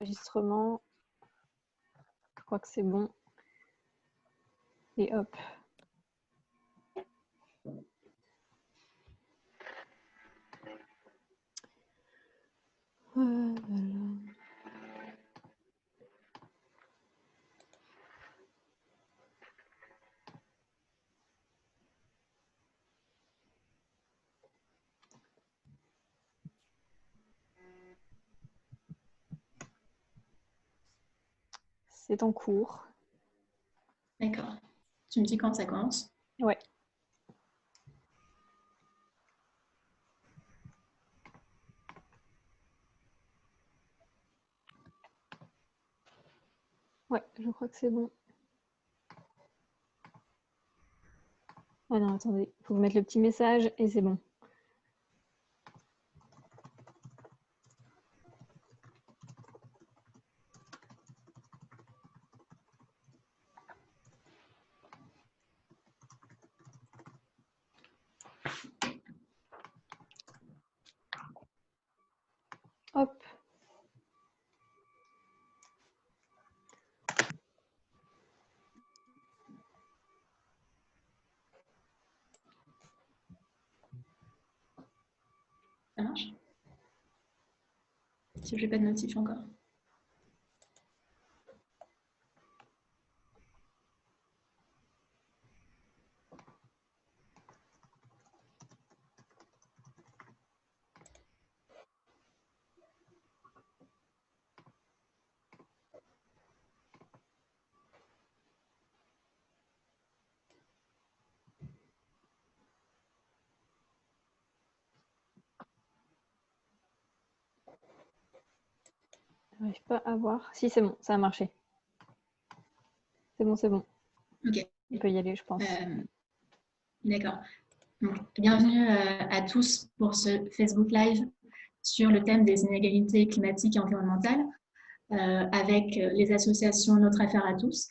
Enregistrement. Je crois que c'est bon. Et hop. Voilà. C'est en cours. D'accord. Tu me dis quand ça commence? Ouais. Ouais, je crois que c'est bon. Ah non, attendez, il faut vous mettre le petit message et c'est bon. Hop. Ça marche? Si je n'ai pas de notif encore. Je n'arrive pas à voir. Si, c'est bon, ça a marché. C'est bon, c'est bon. Ok. On peut y aller, je pense. D'accord. Donc, bienvenue à tous pour ce Facebook Live sur le thème des inégalités climatiques et environnementales avec les associations Notre Affaire à tous,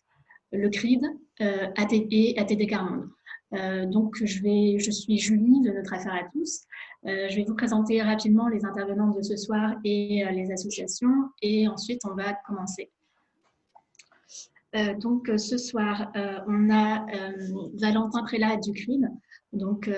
le CRID et ATD Carmonde. Donc, je suis Julie de Notre Affaire à tous. Je vais vous présenter rapidement les intervenants de ce soir et les associations et ensuite on va commencer. Donc, ce soir, on a Valentin Prélat du CRID, donc,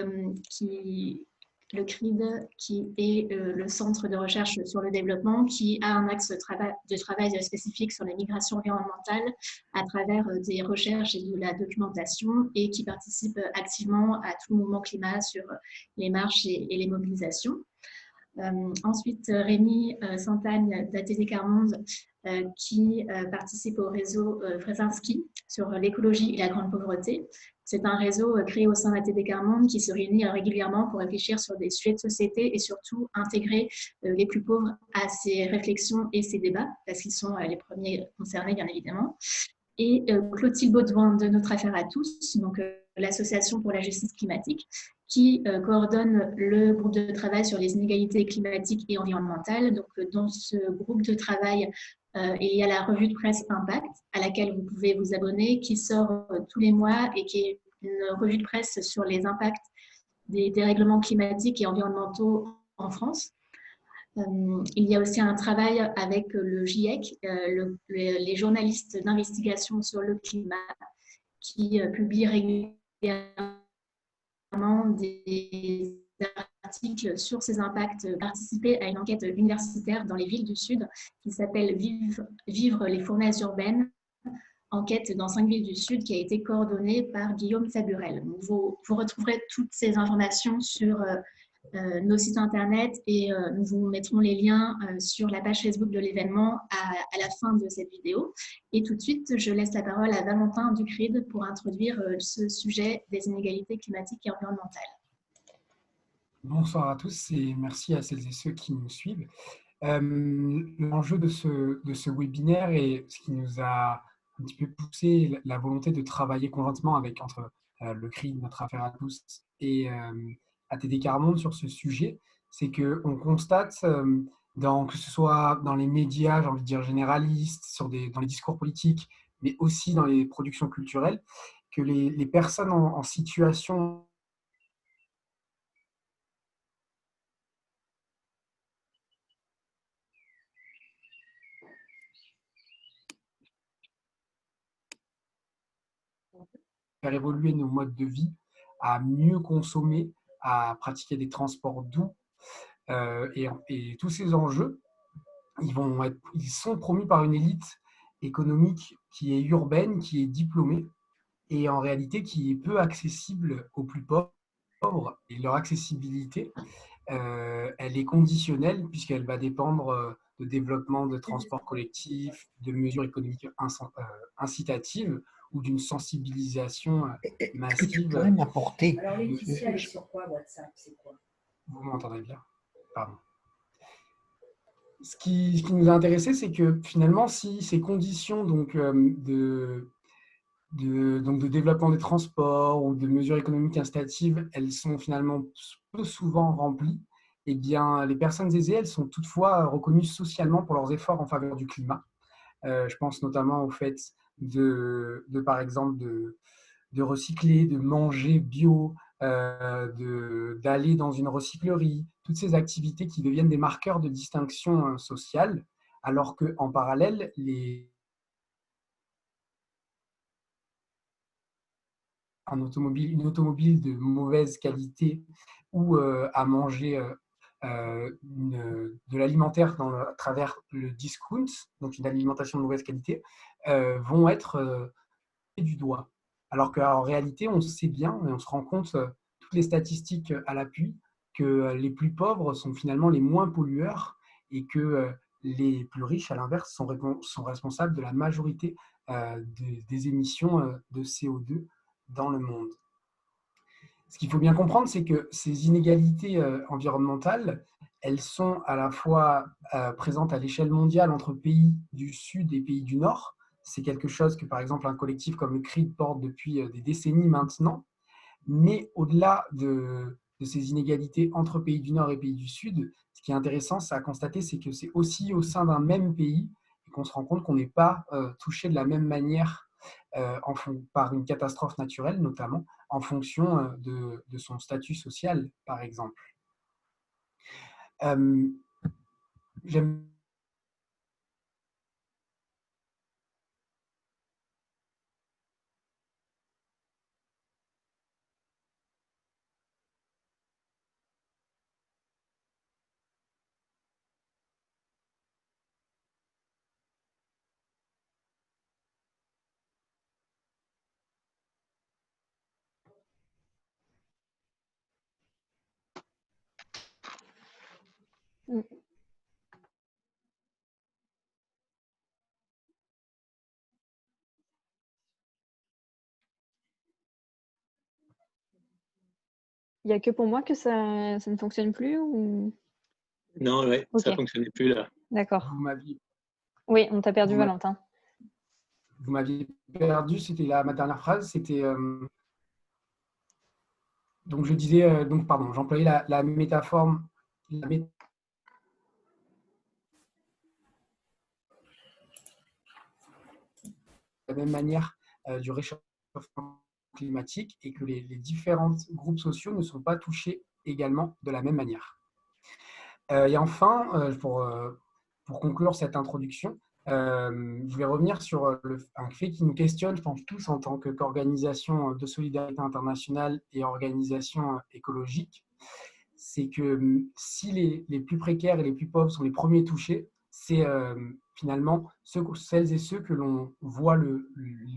le CRID qui est le Centre de recherche sur le développement, qui a un axe de travail spécifique sur les migrations environnementales à travers des recherches et de la documentation et qui participe activement à tout le mouvement climat sur les marches et les mobilisations. Ensuite, Rémi Saint-Agne d'ATD Carmonde qui participe au réseau Fresinski sur l'écologie et la grande pauvreté. C'est un réseau créé au sein d'ATD Carmonde qui se réunit régulièrement pour réfléchir sur des sujets de société et surtout intégrer les plus pauvres à ces réflexions et ces débats, parce qu'ils sont les premiers concernés, bien évidemment. Et Clotilde Baudouin de Notre Affaire à tous, donc l'association pour la justice climatique, qui coordonne le groupe de travail sur les inégalités climatiques et environnementales. Donc, dans ce groupe de travail, il y a la revue de presse Impact, à laquelle vous pouvez vous abonner, qui sort tous les mois et qui est une revue de presse sur les impacts des dérèglements climatiques et environnementaux en France. Il y a aussi un travail avec le GIEC, les journalistes d'investigation sur le climat, qui publient régulièrement des articles sur ces impacts, participer à une enquête universitaire dans les villes du Sud qui s'appelle Vivre les fournaises urbaines, enquête dans 5 villes du Sud qui a été coordonnée par Guillaume Saburel. Vous retrouverez toutes ces informations sur nos sites internet et nous vous mettrons les liens sur la page Facebook de l'événement à la fin de cette vidéo. Et tout de suite, je laisse la parole à Valentin Ducrid pour introduire ce sujet des inégalités climatiques et environnementales. Bonsoir à tous et merci à celles et ceux qui nous suivent. L'enjeu de ce webinaire et ce qui nous a un petit peu poussé la volonté de travailler conjointement entre le CRID, Notre Affaire à tous et ATD Carmonde sur ce sujet, c'est qu'on constate, que ce soit dans les médias, j'ai envie de dire généralistes, dans les discours politiques, mais aussi dans les productions culturelles, que les personnes en situation faire évoluer nos modes de vie, à mieux consommer, à pratiquer des transports doux. Et tous ces enjeux, ils sont promus par une élite économique qui est urbaine, qui est diplômée, et en réalité qui est peu accessible aux plus pauvres. Et leur accessibilité, elle est conditionnelle puisqu'elle va dépendre de développement de transports collectifs, de mesures économiques incitatives ou d'une sensibilisation Est-ce que tu massive. pourrais m'apporter… Alors, Laetitia, elle est sur quoi, WhatsApp? C'est quoi? Vous m'entendez bien? Pardon. Ce qui nous a intéressé, c'est que finalement, si ces conditions donc, de développement des transports ou de mesures économiques incitatives, elles sont finalement peu souvent remplies, eh bien, les personnes aisées, elles sont toutefois reconnues socialement pour leurs efforts en faveur du climat. Je pense notamment au fait par exemple, de recycler, de manger bio, d'aller dans une recyclerie, toutes ces activités qui deviennent des marqueurs de distinction sociale, alors qu'en parallèle, une automobile de mauvaise qualité ou à manger de l'alimentaire à travers le discount, donc une alimentation de mauvaise qualité, vont être du doigt. Alors qu'en réalité, on sait bien et on se rend compte, toutes les statistiques à l'appui, que les plus pauvres sont finalement les moins pollueurs et que les plus riches, à l'inverse, sont responsables de la majorité des émissions de CO2 dans le monde. Ce qu'il faut bien comprendre, c'est que ces inégalités environnementales, elles sont à la fois présentes à l'échelle mondiale entre pays du Sud et pays du Nord. C'est quelque chose que, par exemple, un collectif comme le CRID porte depuis des décennies maintenant. Mais au-delà de ces inégalités entre pays du Nord et pays du Sud, ce qui est intéressant à constater, c'est que c'est aussi au sein d'un même pays et qu'on se rend compte qu'on n'est pas touché de la même manière par une catastrophe naturelle, notamment en fonction de son statut social, par exemple. J'aime Mm. Il n'y a que pour moi que ça ne fonctionne plus ou... Non, ouais, Ok. ça ne fonctionnait plus là. D'accord. vous m'aviez Oui, on t'a perdu, Valentin. perdu, c'était ma dernière phrase, c'était donc je disais pardon, j'employais la métaphore de la même manière du réchauffement climatique et que les différents groupes sociaux ne sont pas touchés également de la même manière. Et enfin, pour conclure cette introduction, je vais revenir sur un fait qui nous questionne, je pense, tous en tant qu'organisation de solidarité internationale et organisation écologique. C'est que si les plus précaires et les plus pauvres sont les premiers touchés, c'est finalement celles et ceux que l'on voit le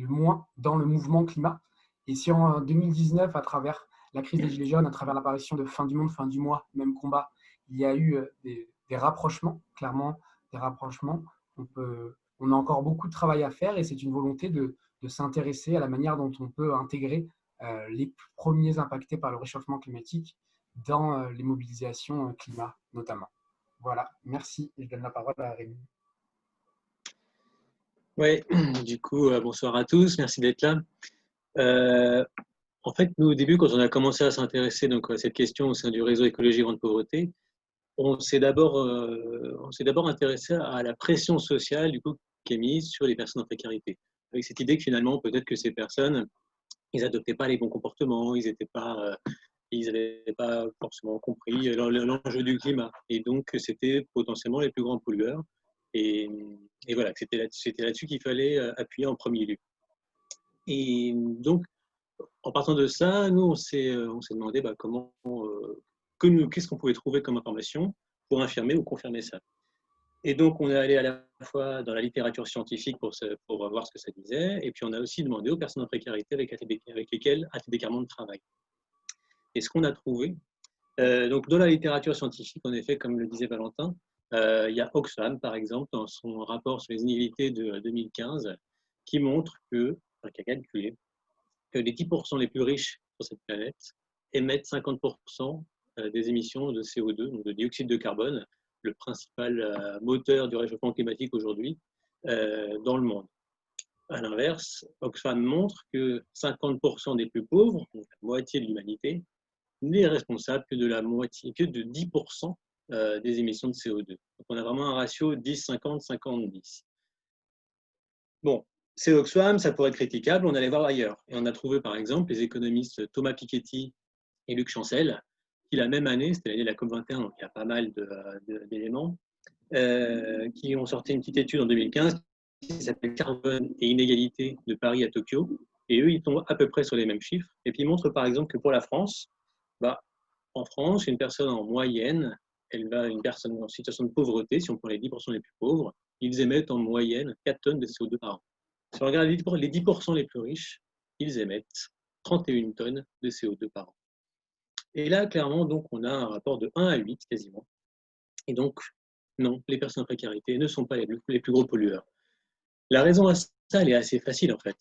moins dans le mouvement climat. Et si en 2019, à travers la crise des Gilets jaunes, à travers l'apparition de Fin du monde, fin du mois, même combat, il y a eu des rapprochements, clairement des rapprochements. On a encore beaucoup de travail à faire et c'est une volonté de s'intéresser à la manière dont on peut intégrer les premiers impactés par le réchauffement climatique dans les mobilisations climat notamment. Voilà, merci. Et je donne la parole à Rémi. Oui, du coup, bonsoir à tous, merci d'être là. En fait, nous, au début, quand on a commencé à s'intéresser à cette question au sein du réseau Écologie Grande Pauvreté, on s'est d'abord intéressé à la pression sociale du coup, qui est mise sur les personnes en précarité. Avec cette idée que finalement, peut-être que ces personnes, ils n'adoptaient pas les bons comportements, ils n'avaient pas forcément compris l'enjeu du climat. Et donc, c'était potentiellement les plus grands pollueurs. Et voilà, c'était là-dessus qu'il fallait appuyer en premier lieu. Et donc, en partant de ça, nous, on s'est demandé qu'est-ce qu'on pouvait trouver comme information pour infirmer ou confirmer ça. Et donc, on est allé à la fois dans la littérature scientifique pour voir ce que ça disait, et puis on a aussi demandé aux personnes en précarité avec lesquelles ATD Quart Monde travaille. Et ce qu'on a trouvé, donc dans la littérature scientifique, en effet, comme le disait Valentin, il y a Oxfam, par exemple, dans son rapport sur les inégalités de 2015, qui montre qui a calculé que les 10% les plus riches sur cette planète émettent 50% des émissions de CO2, donc de dioxyde de carbone, le principal moteur du réchauffement climatique aujourd'hui dans le monde. À l'inverse, Oxfam montre que 50% des plus pauvres, donc la moitié de l'humanité, n'est responsable que de 10% des émissions de CO2. Donc on a vraiment un ratio 10-50, 50-10. Bon, c'est Oxfam, ça pourrait être critiquable, on allait voir ailleurs. Et on a trouvé par exemple les économistes Thomas Piketty et Luc Chancel, qui la même année, c'était l'année de la COP21, donc il y a pas mal d'éléments, qui ont sorti une petite étude en 2015 qui s'appelle Carbone et inégalité de Paris à Tokyo. Et eux, ils tombent à peu près sur les mêmes chiffres. Et puis ils montrent par exemple que pour la France, en France, une personne en moyenne, une personne en situation de pauvreté, si on prend les 10% les plus pauvres, ils émettent en moyenne 4 tonnes de CO2 par an. Si on regarde les 10% les plus riches, ils émettent 31 tonnes de CO2 par an. Et là, clairement, donc, on a un rapport de 1 à 8 quasiment. Et donc, non, les personnes en précarité ne sont pas les plus gros pollueurs. La raison à ça, elle est assez facile en fait.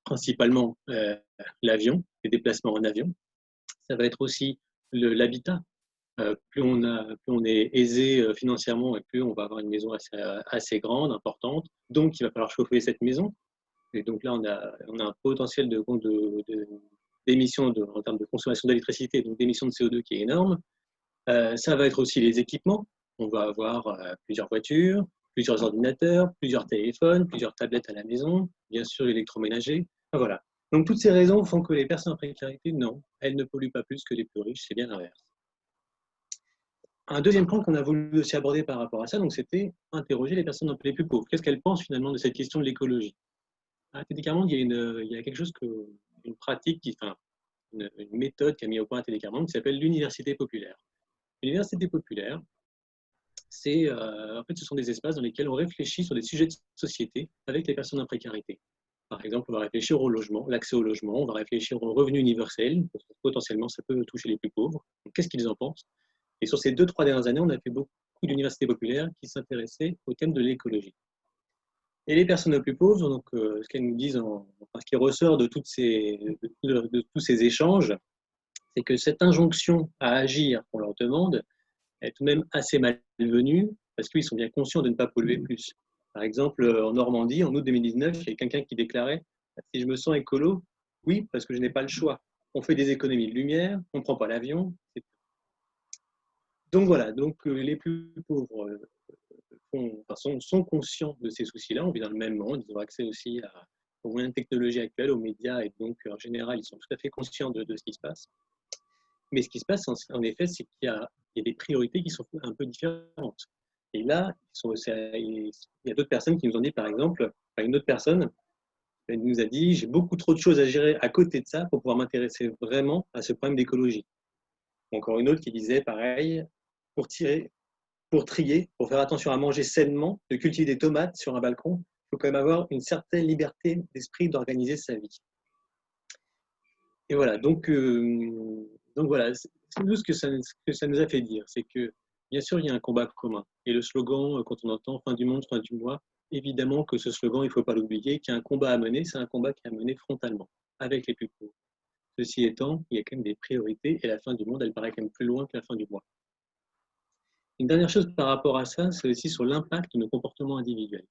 Principalement l'avion, les déplacements en avion. Ça va être aussi l'habitat. Plus on est aisé financièrement et plus on va avoir une maison assez grande, importante. Donc, il va falloir chauffer cette maison. Et donc là, on a un potentiel d'émissions en termes de consommation d'électricité, donc d'émissions de CO2 qui est énorme. Ça va être aussi les équipements. On va avoir plusieurs voitures, plusieurs ordinateurs, plusieurs téléphones, plusieurs tablettes à la maison, bien sûr l'électroménager. Enfin, voilà. Donc toutes ces raisons font que les personnes en précarité, non, elles ne polluent pas plus que les plus riches, c'est bien l'inverse. Un deuxième point qu'on a voulu aussi aborder par rapport à ça, c'était interroger les personnes les plus pauvres. Qu'est-ce qu'elles pensent finalement de cette question de l'écologie? À ATD Quart Monde, il y a quelque chose une pratique, une méthode qui a mis au point ATD Quart Monde qui s'appelle l'université populaire. L'université populaire, en fait, ce sont des espaces dans lesquels on réfléchit sur des sujets de société avec les personnes en précarité. Par exemple, on va réfléchir au logement, l'accès au logement, on va réfléchir au revenu universel, parce que potentiellement ça peut toucher les plus pauvres. Qu'est-ce qu'ils en pensent? Et sur ces 2-3 dernières années, on a fait beaucoup d'universités populaires qui s'intéressaient au thème de l'écologie. Et les personnes les plus pauvres, donc, ce qu'elles nous disent, ce qui ressort de tous ces échanges, c'est que cette injonction à agir qu'on leur demande est tout de même assez malvenue, parce qu'ils sont bien conscients de ne pas polluer plus. Par exemple, en Normandie, en août 2019, il y a quelqu'un qui déclarait « Si je me sens écolo, oui, parce que je n'ai pas le choix. On fait des économies de lumière, on ne prend pas l'avion. » Donc voilà, les plus pauvres sont conscients de ces soucis-là, on vit dans le même monde, ils ont accès aussi aux moyens de technologie actuels, aux médias, et donc en général, ils sont tout à fait conscients de ce qui se passe. Mais ce qui se passe, en effet, c'est qu'il y a des priorités qui sont un peu différentes. Et là, il y a d'autres personnes qui nous ont dit, par exemple, une autre personne elle nous a dit « J'ai beaucoup trop de choses à gérer à côté de ça pour pouvoir m'intéresser vraiment à ce problème d'écologie. » Encore une autre qui disait pareil, pour trier, pour faire attention à manger sainement, de cultiver des tomates sur un balcon, il faut quand même avoir une certaine liberté d'esprit d'organiser sa vie. Et voilà, donc voilà, nous ce que ça nous a fait dire, c'est que bien sûr il y a un combat commun. Et le slogan, quand on entend fin du monde, fin du mois, évidemment que ce slogan, il ne faut pas l'oublier, qu'il y a un combat à mener, c'est un combat qui est à mener frontalement, avec les plus pauvres. Ceci étant, il y a quand même des priorités et la fin du monde, elle paraît quand même plus loin que la fin du mois. Une dernière chose par rapport à ça, c'est aussi sur l'impact de nos comportements individuels.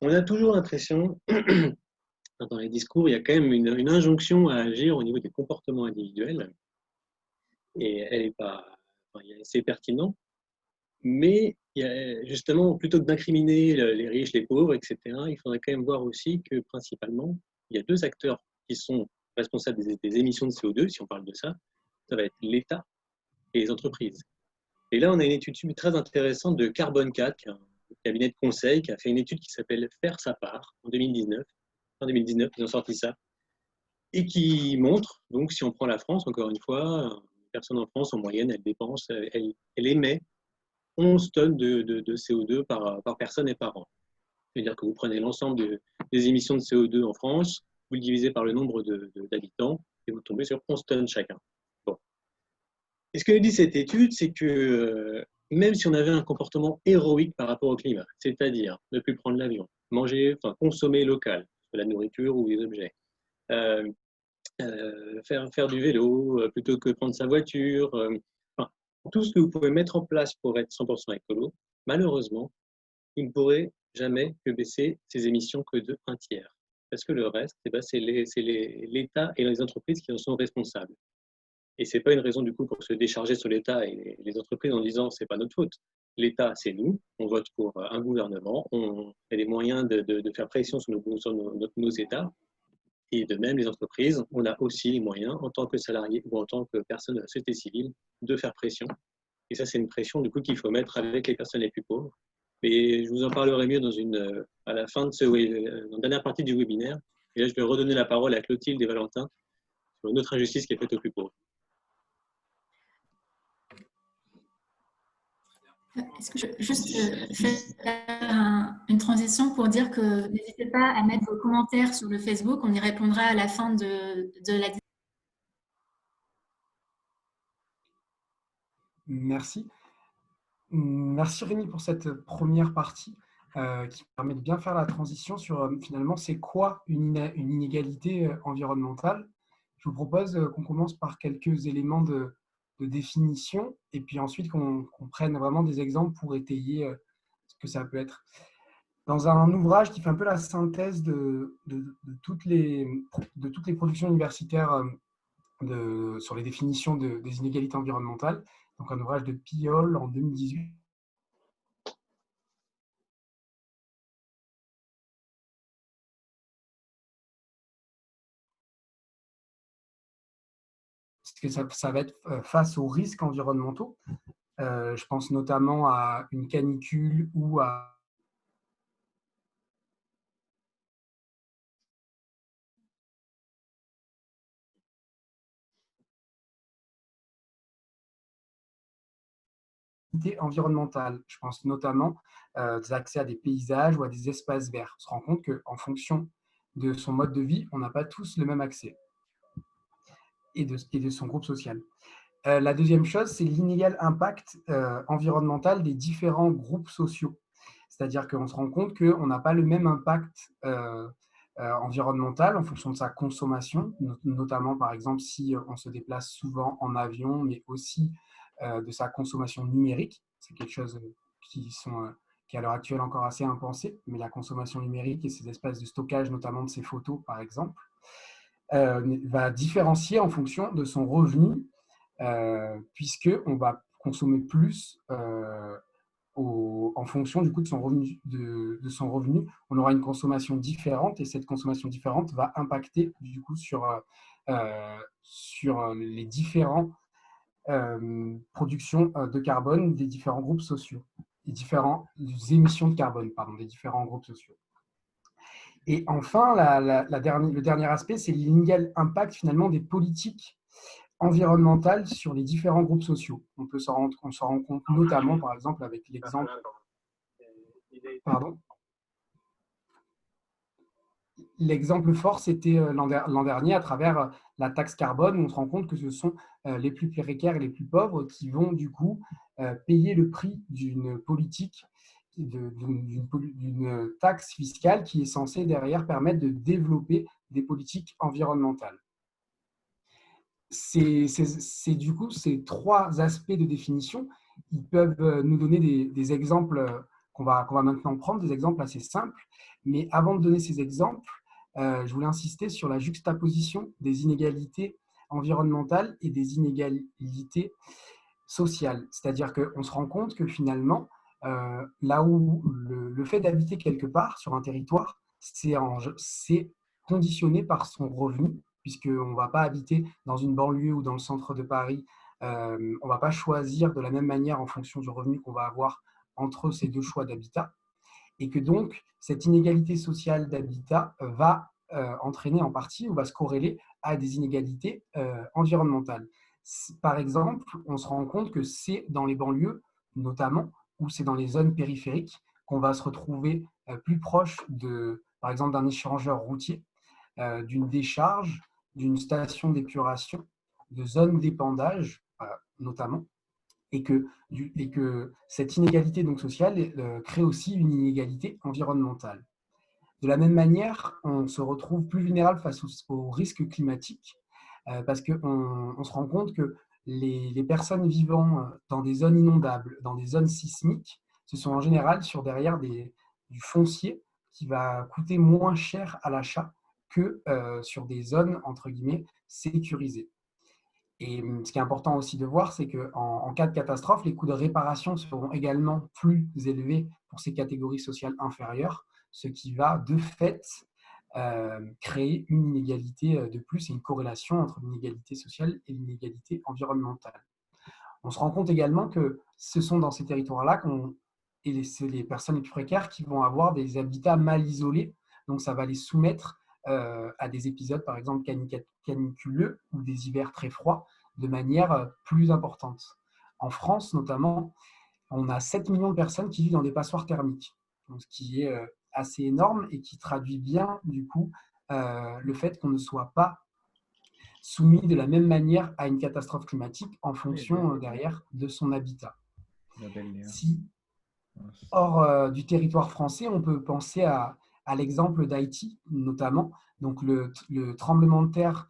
On a toujours l'impression, dans les discours, il y a quand même une injonction à agir au niveau des comportements individuels. Et elle est c'est pertinent. Mais justement, plutôt que d'incriminer les riches, les pauvres, etc., il faudrait quand même voir aussi que principalement, il y a 2 acteurs qui sont responsables des émissions de CO2, si on parle de ça. Ça va être l'État et les entreprises. Et là, on a une étude très intéressante de Carbone 4, qui est un cabinet de conseil, qui a fait une étude qui s'appelle « Faire sa part » en 2019. En 2019, ils ont sorti ça. et qui montre, donc si on prend la France, encore une fois, une personne en France, en moyenne, elle dépense, elle émet 11 tonnes de CO2 par personne et par an. C'est-à-dire que vous prenez l'ensemble des émissions de CO2 en France, vous le divisez par le nombre d'habitants, et vous tombez sur 11 tonnes chacun. Bon. Et ce que dit cette étude, c'est que même si on avait un comportement héroïque par rapport au climat, c'est-à-dire ne plus prendre l'avion, manger, enfin consommer local, de la nourriture ou des objets, faire du vélo plutôt que prendre sa voiture, enfin, tout ce que vous pouvez mettre en place pour être 100% écolo, malheureusement, il ne pourrait jamais que baisser ses émissions que de 1/3. Parce que le reste, eh ben, c'est l'État et les entreprises qui en sont responsables. Et ce n'est pas une raison du coup pour se décharger sur l'État et les entreprises en disant c'est pas notre faute. L'État, c'est nous, on vote pour un gouvernement, on a les moyens de faire pression sur nos États. Et de même, les entreprises, on a aussi les moyens, en tant que salarié ou en tant que personne de la société civile, de faire pression. Et ça, c'est une pression du coup qu'il faut mettre avec les personnes les plus pauvres. Mais je vous en parlerai mieux à la fin dans la dernière partie du webinaire. Et là, je vais redonner la parole à Clotilde et Valentin sur une autre injustice qui est faite aux plus pauvres. Est-ce que je juste faire une transition pour dire que n'hésitez pas à mettre vos commentaires sur le Facebook, on y répondra à la fin de la discussion. Merci. Merci Rémi pour cette première partie qui permet de bien faire la transition sur finalement c'est quoi une inégalité environnementale. Je vous propose qu'on commence par quelques éléments de définition et puis ensuite qu'on prenne vraiment des exemples pour étayer ce que ça peut être. Dans un ouvrage qui fait un peu la synthèse de toutes les productions universitaires sur les définitions des inégalités environnementales, donc un ouvrage de Piolle en 2018. Que ça va être face aux risques environnementaux. Je pense notamment à une canicule ou à environnementale. Je pense notamment des accès à des paysages ou à des espaces verts. On se rend compte qu'en fonction de son mode de vie, on n'a pas tous le même accès et de son groupe social. La deuxième chose, c'est l'inégal impact environnemental des différents groupes sociaux. C'est-à-dire qu'on se rend compte qu'on n'a pas le même impact environnemental en fonction de sa consommation, notamment par exemple si on se déplace souvent en avion, mais aussi de sa consommation numérique. C'est quelque chose qui est à l'heure actuelle encore assez impensé, mais la consommation numérique et ces espaces de stockage, notamment de ses photos par exemple, va différencier en fonction de son revenu, puisqu'on va consommer plus en fonction du coup de son revenu, on aura une consommation différente et cette consommation différente va impacter du coup sur les différentes productions de carbone des différents groupes sociaux, les différentes émissions de carbone, des différents groupes sociaux. Et enfin, le dernier aspect, c'est l'inégal impact finalement des politiques environnementales sur les différents groupes sociaux. On s'en rend compte notamment, par exemple, avec l'exemple. L'exemple fort, c'était l'an dernier à travers la taxe carbone, où on se rend compte que ce sont les plus précaires et les plus pauvres qui vont du coup payer le prix d'une politique, d'une taxe fiscale qui est censée derrière permettre de développer des politiques environnementales. C'est du coup ces trois aspects de définition. Ils peuvent nous donner des exemples qu'on va maintenant prendre, des exemples assez simples. Mais avant de donner ces exemples, je voulais insister sur la juxtaposition des inégalités environnementales et des inégalités sociales. C'est-à-dire qu'on se rend compte que finalement, là où le fait d'habiter quelque part sur un territoire, c'est conditionné par son revenu, puisqu'on ne va pas habiter dans une banlieue ou dans le centre de Paris. On ne va pas choisir de la même manière en fonction du revenu qu'on va avoir entre ces deux choix d'habitat. Et que donc, cette inégalité sociale d'habitat va entraîner en partie ou va se corréler à des inégalités environnementales. Par exemple, on se rend compte que c'est dans les banlieues, notamment, ou c'est dans les zones périphériques, qu'on va se retrouver plus proche par exemple, d'un échangeur routier, d'une décharge, d'une station d'épuration, de zones d'épandage, notamment, et que cette inégalité donc, sociale crée aussi une inégalité environnementale. De la même manière, on se retrouve plus vulnérable face aux risques climatiques parce qu'on se rend compte que les personnes vivant dans des zones inondables, dans des zones sismiques, ce sont en général derrière du foncier qui va coûter moins cher à l'achat que sur des zones, entre guillemets, sécurisées. Et ce qui est important aussi de voir, c'est qu'en cas de catastrophe, les coûts de réparation seront également plus élevés pour ces catégories sociales inférieures, ce qui va de fait créer une inégalité de plus et une corrélation entre l'inégalité sociale et l'inégalité environnementale. On se rend compte également que ce sont dans ces territoires-là et c'est les personnes les plus précaires qui vont avoir des habitats mal isolés, donc ça va les soumettre à des épisodes, par exemple, caniculeux ou des hivers très froids de manière plus importante. En France, notamment, on a 7 millions de personnes qui vivent dans des passoires thermiques, donc, ce qui est assez énorme et qui traduit bien, du coup, le fait qu'on ne soit pas soumis de la même manière à une catastrophe climatique en fonction, derrière, de son habitat. Si, hors du territoire français, on peut penser à l'exemple d'Haïti, notamment, donc le tremblement de terre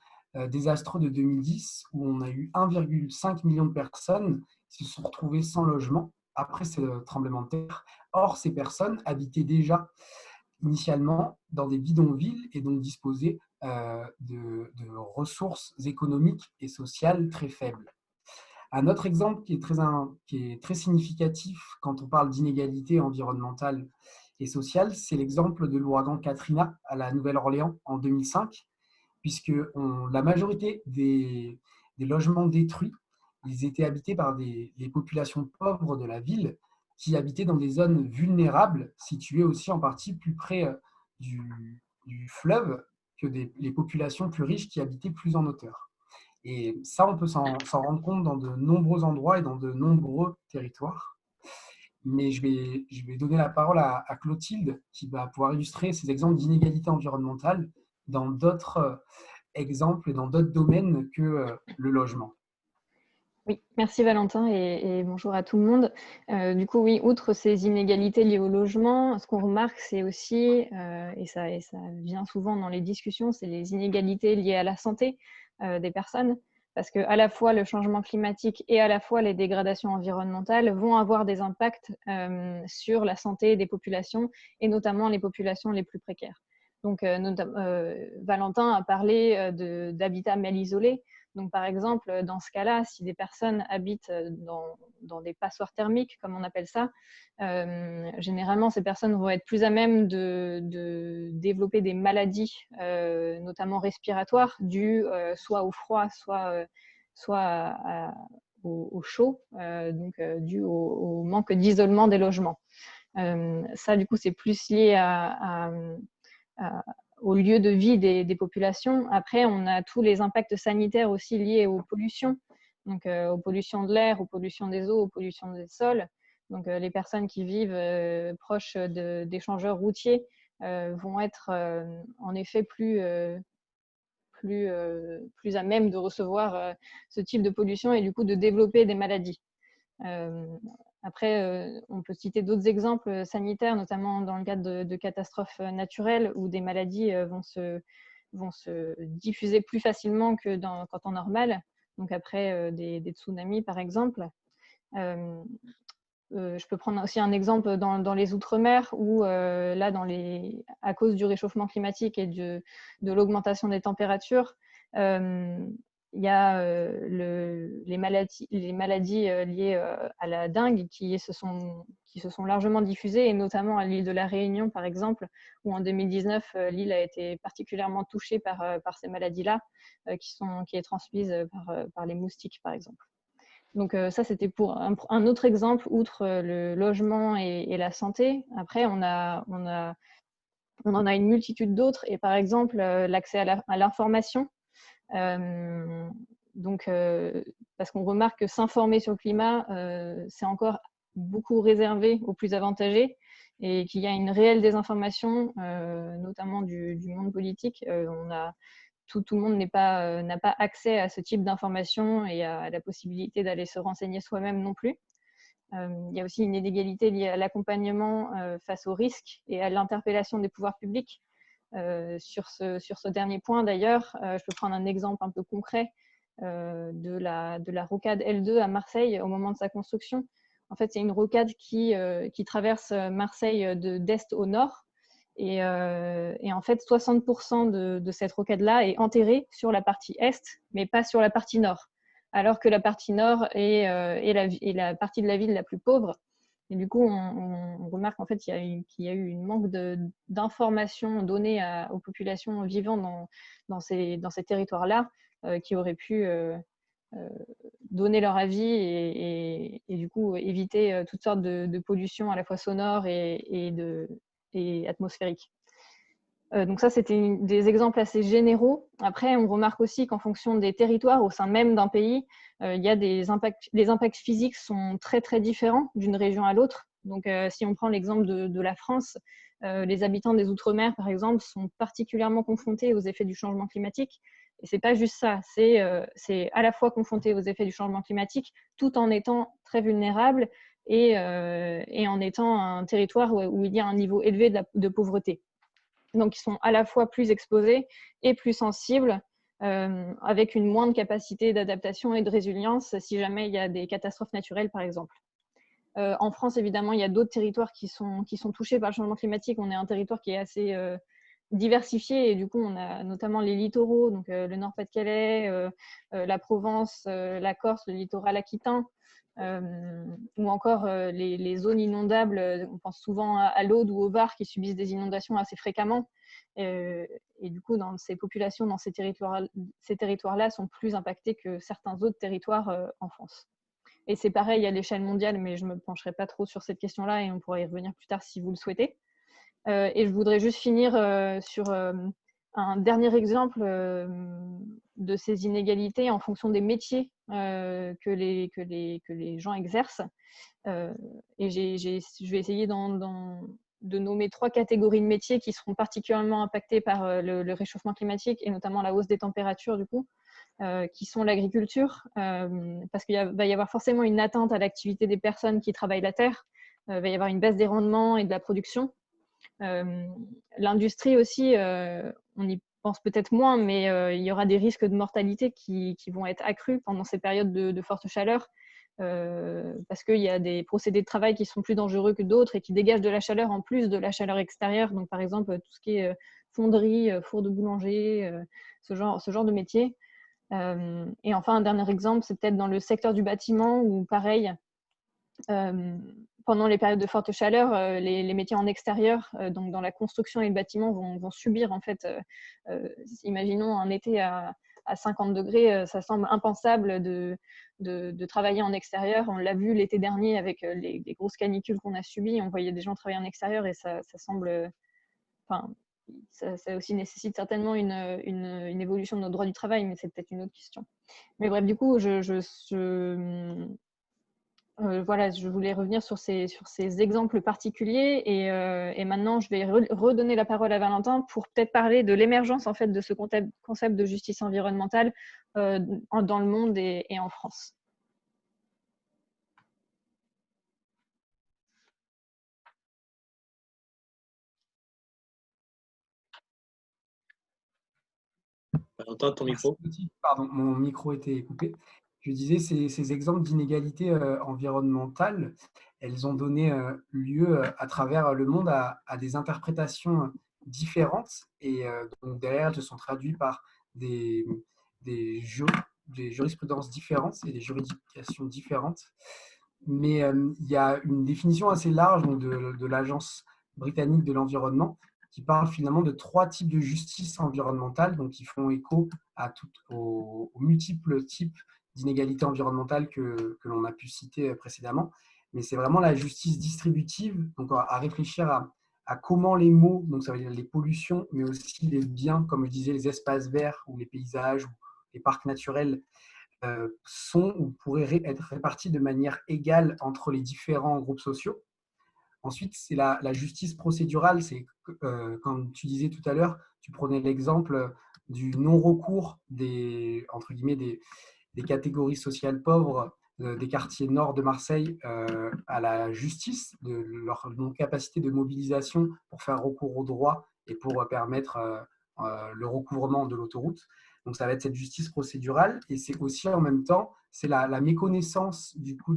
désastreux de 2010, où on a eu 1,5 million de personnes qui se sont retrouvées sans logement après ce tremblement de terre. Or, ces personnes habitaient déjà initialement dans des bidonvilles et donc disposaient de ressources économiques et sociales très faibles. Un autre exemple qui est très significatif quand on parle d'inégalité environnementale et sociale, c'est l'exemple de l'ouragan Katrina à la Nouvelle-Orléans en 2005, puisque la majorité des logements détruits, ils étaient habités par les populations pauvres de la ville qui habitaient dans des zones vulnérables, situées aussi en partie plus près du fleuve que les populations plus riches qui habitaient plus en hauteur. Et ça, on peut s'en rendre compte dans de nombreux endroits et dans de nombreux territoires. Mais je vais donner la parole à Clotilde, qui va pouvoir illustrer ces exemples d'inégalité environnementale dans d'autres exemples et dans d'autres domaines que le logement. Oui, merci Valentin et bonjour à tout le monde. Du coup, oui, outre ces inégalités liées au logement, ce qu'on remarque, c'est aussi, et ça vient souvent dans les discussions, c'est les inégalités liées à la santé des personnes, parce que à la fois le changement climatique et à la fois les dégradations environnementales vont avoir des impacts sur la santé des populations, et notamment les populations les plus précaires. Donc, Valentin a parlé d'habitats mal isolés. Donc, par exemple, dans ce cas-là, si des personnes habitent dans des passoires thermiques, comme on appelle ça, généralement, ces personnes vont être plus à même de développer des maladies, notamment respiratoires, dues soit au froid, soit au chaud, donc dues au manque d'isolement des logements. Ça, du coup, c'est plus lié au lieu de vie des populations. Après, on a tous les impacts sanitaires aussi liés aux pollutions, donc aux pollutions de l'air, aux pollutions des eaux, aux pollutions des sols. Donc, les personnes qui vivent proches d'échangeurs routiers vont être en effet plus à même de recevoir ce type de pollution et du coup de développer des maladies. Après, on peut citer d'autres exemples sanitaires, notamment dans le cadre de catastrophes naturelles où des maladies vont se diffuser plus facilement que qu'en temps normal. Donc après des tsunamis, par exemple. Je peux prendre aussi un exemple dans les Outre-mer où, là, à cause du réchauffement climatique et de l'augmentation des températures, il y a les maladies liées à la dengue qui se sont largement diffusées, et notamment à l'île de la Réunion, par exemple, où en 2019, l'île a été particulièrement touchée par ces maladies-là, qui est transmise par les moustiques, par exemple. Donc ça, c'était pour un autre exemple, outre le logement et la santé. Après, on a On en a une multitude d'autres, et par exemple, l'accès à l'information. Parce qu'on remarque que s'informer sur le climat, c'est encore beaucoup réservé aux plus avantagés, et qu'il y a une réelle désinformation, notamment du monde politique. Tout le monde n'a pas accès à ce type d'information et à la possibilité d'aller se renseigner soi-même non plus. Il y a aussi une inégalité liée à l'accompagnement face aux risques et à l'interpellation des pouvoirs publics. Sur ce dernier point, d'ailleurs, je peux prendre un exemple un peu concret de la rocade L2 à Marseille au moment de sa construction. En fait, c'est une rocade qui traverse Marseille d'est au nord. Et en fait, 60% de cette rocade-là est enterrée sur la partie est, mais pas sur la partie nord. Alors que la partie nord est la partie de la ville la plus pauvre. Et du coup, on remarque en fait qu'il y a eu une manque d'informations données aux populations vivant dans ces territoires-là, qui auraient pu donner leur avis et du coup éviter toutes sortes de pollutions à la fois sonores et atmosphériques. Donc ça, c'était des exemples assez généraux. Après, on remarque aussi qu'en fonction des territoires au sein même d'un pays, il y a les impacts physiques sont très très différents d'une région à l'autre. Donc si on prend l'exemple de la France, les habitants des Outre-mer, par exemple, sont particulièrement confrontés aux effets du changement climatique. Et c'est pas juste ça, c'est à la fois confronté aux effets du changement climatique, tout en étant très vulnérable et en étant un territoire où il y a un niveau élevé de pauvreté. Donc, ils sont à la fois plus exposés et plus sensibles, avec une moindre capacité d'adaptation et de résilience si jamais il y a des catastrophes naturelles, par exemple. En France, évidemment, il y a d'autres territoires qui sont touchés par le changement climatique. On est un territoire qui est assez diversifié et du coup, on a notamment les littoraux, donc le Nord-Pas-de-Calais, la Provence, la Corse, le littoral aquitain, ou encore les zones inondables. On pense souvent à l'Aude ou au Var qui subissent des inondations assez fréquemment. Et du coup, dans ces populations, dans ces territoires-là sont plus impactés que certains autres territoires en France. Et c'est pareil à l'échelle mondiale, mais je ne me pencherai pas trop sur cette question-là et on pourra y revenir plus tard si vous le souhaitez. Et je voudrais juste finir sur un dernier exemple de ces inégalités en fonction des métiers que les gens exercent. Et je vais essayer de nommer 3 catégories de métiers qui seront particulièrement impactés par le réchauffement climatique et notamment la hausse des températures, du coup, qui sont l'agriculture, parce qu'il va y avoir forcément une atteinte à l'activité des personnes qui travaillent la terre. Il va y avoir une baisse des rendements et de la production. L'industrie aussi, on y pense peut-être moins, mais il y aura des risques de mortalité qui vont être accrus pendant ces périodes de forte chaleur, parce qu'il y a des procédés de travail qui sont plus dangereux que d'autres et qui dégagent de la chaleur en plus de la chaleur extérieure. Donc, par exemple, tout ce qui est fonderie, four de boulanger, ce genre de métier. Et enfin, un dernier exemple, c'est peut-être dans le secteur du bâtiment où, pareil, pendant les périodes de forte chaleur, les métiers en extérieur, donc dans la construction et le bâtiment, vont subir, en fait, imaginons un été à 50 degrés, ça semble impensable de travailler en extérieur. On l'a vu l'été dernier avec les grosses canicules qu'on a subies, on voyait des gens travailler en extérieur et ça semble... Enfin, ça aussi nécessite certainement une évolution de notre droit du travail, mais c'est peut-être une autre question. Mais bref, du coup, voilà, je voulais revenir sur ces exemples particuliers et maintenant je vais redonner la parole à Valentin pour peut-être parler de l'émergence en fait de ce concept de justice environnementale dans le monde et en France. Valentin, ton micro. Pardon, mon micro était coupé. Je disais, ces exemples d'inégalités environnementales, elles ont donné lieu à travers le monde à des interprétations différentes et donc derrière, elles se sont traduites par des jurisprudences différentes et des juridictions différentes. Mais il y a une définition assez large donc, de l'Agence britannique de l'environnement qui parle finalement de 3 types de justice environnementale, donc qui font écho aux multiples types d'inégalités environnementales que l'on a pu citer précédemment. Mais c'est vraiment la justice distributive, donc à réfléchir à comment les mots, donc ça veut dire les pollutions, mais aussi les biens, comme je disais, les espaces verts ou les paysages ou les parcs naturels, sont ou pourraient être répartis de manière égale entre les différents groupes sociaux. Ensuite, c'est la justice procédurale. C'est comme tu disais tout à l'heure, tu prenais l'exemple du non-recours entre guillemets, des catégories sociales pauvres des quartiers nord de Marseille à la justice, de leur non-capacité de mobilisation pour faire recours au droit et pour permettre le recouvrement de l'autoroute. Donc ça va être cette justice procédurale, et c'est aussi en même temps, c'est la méconnaissance du coup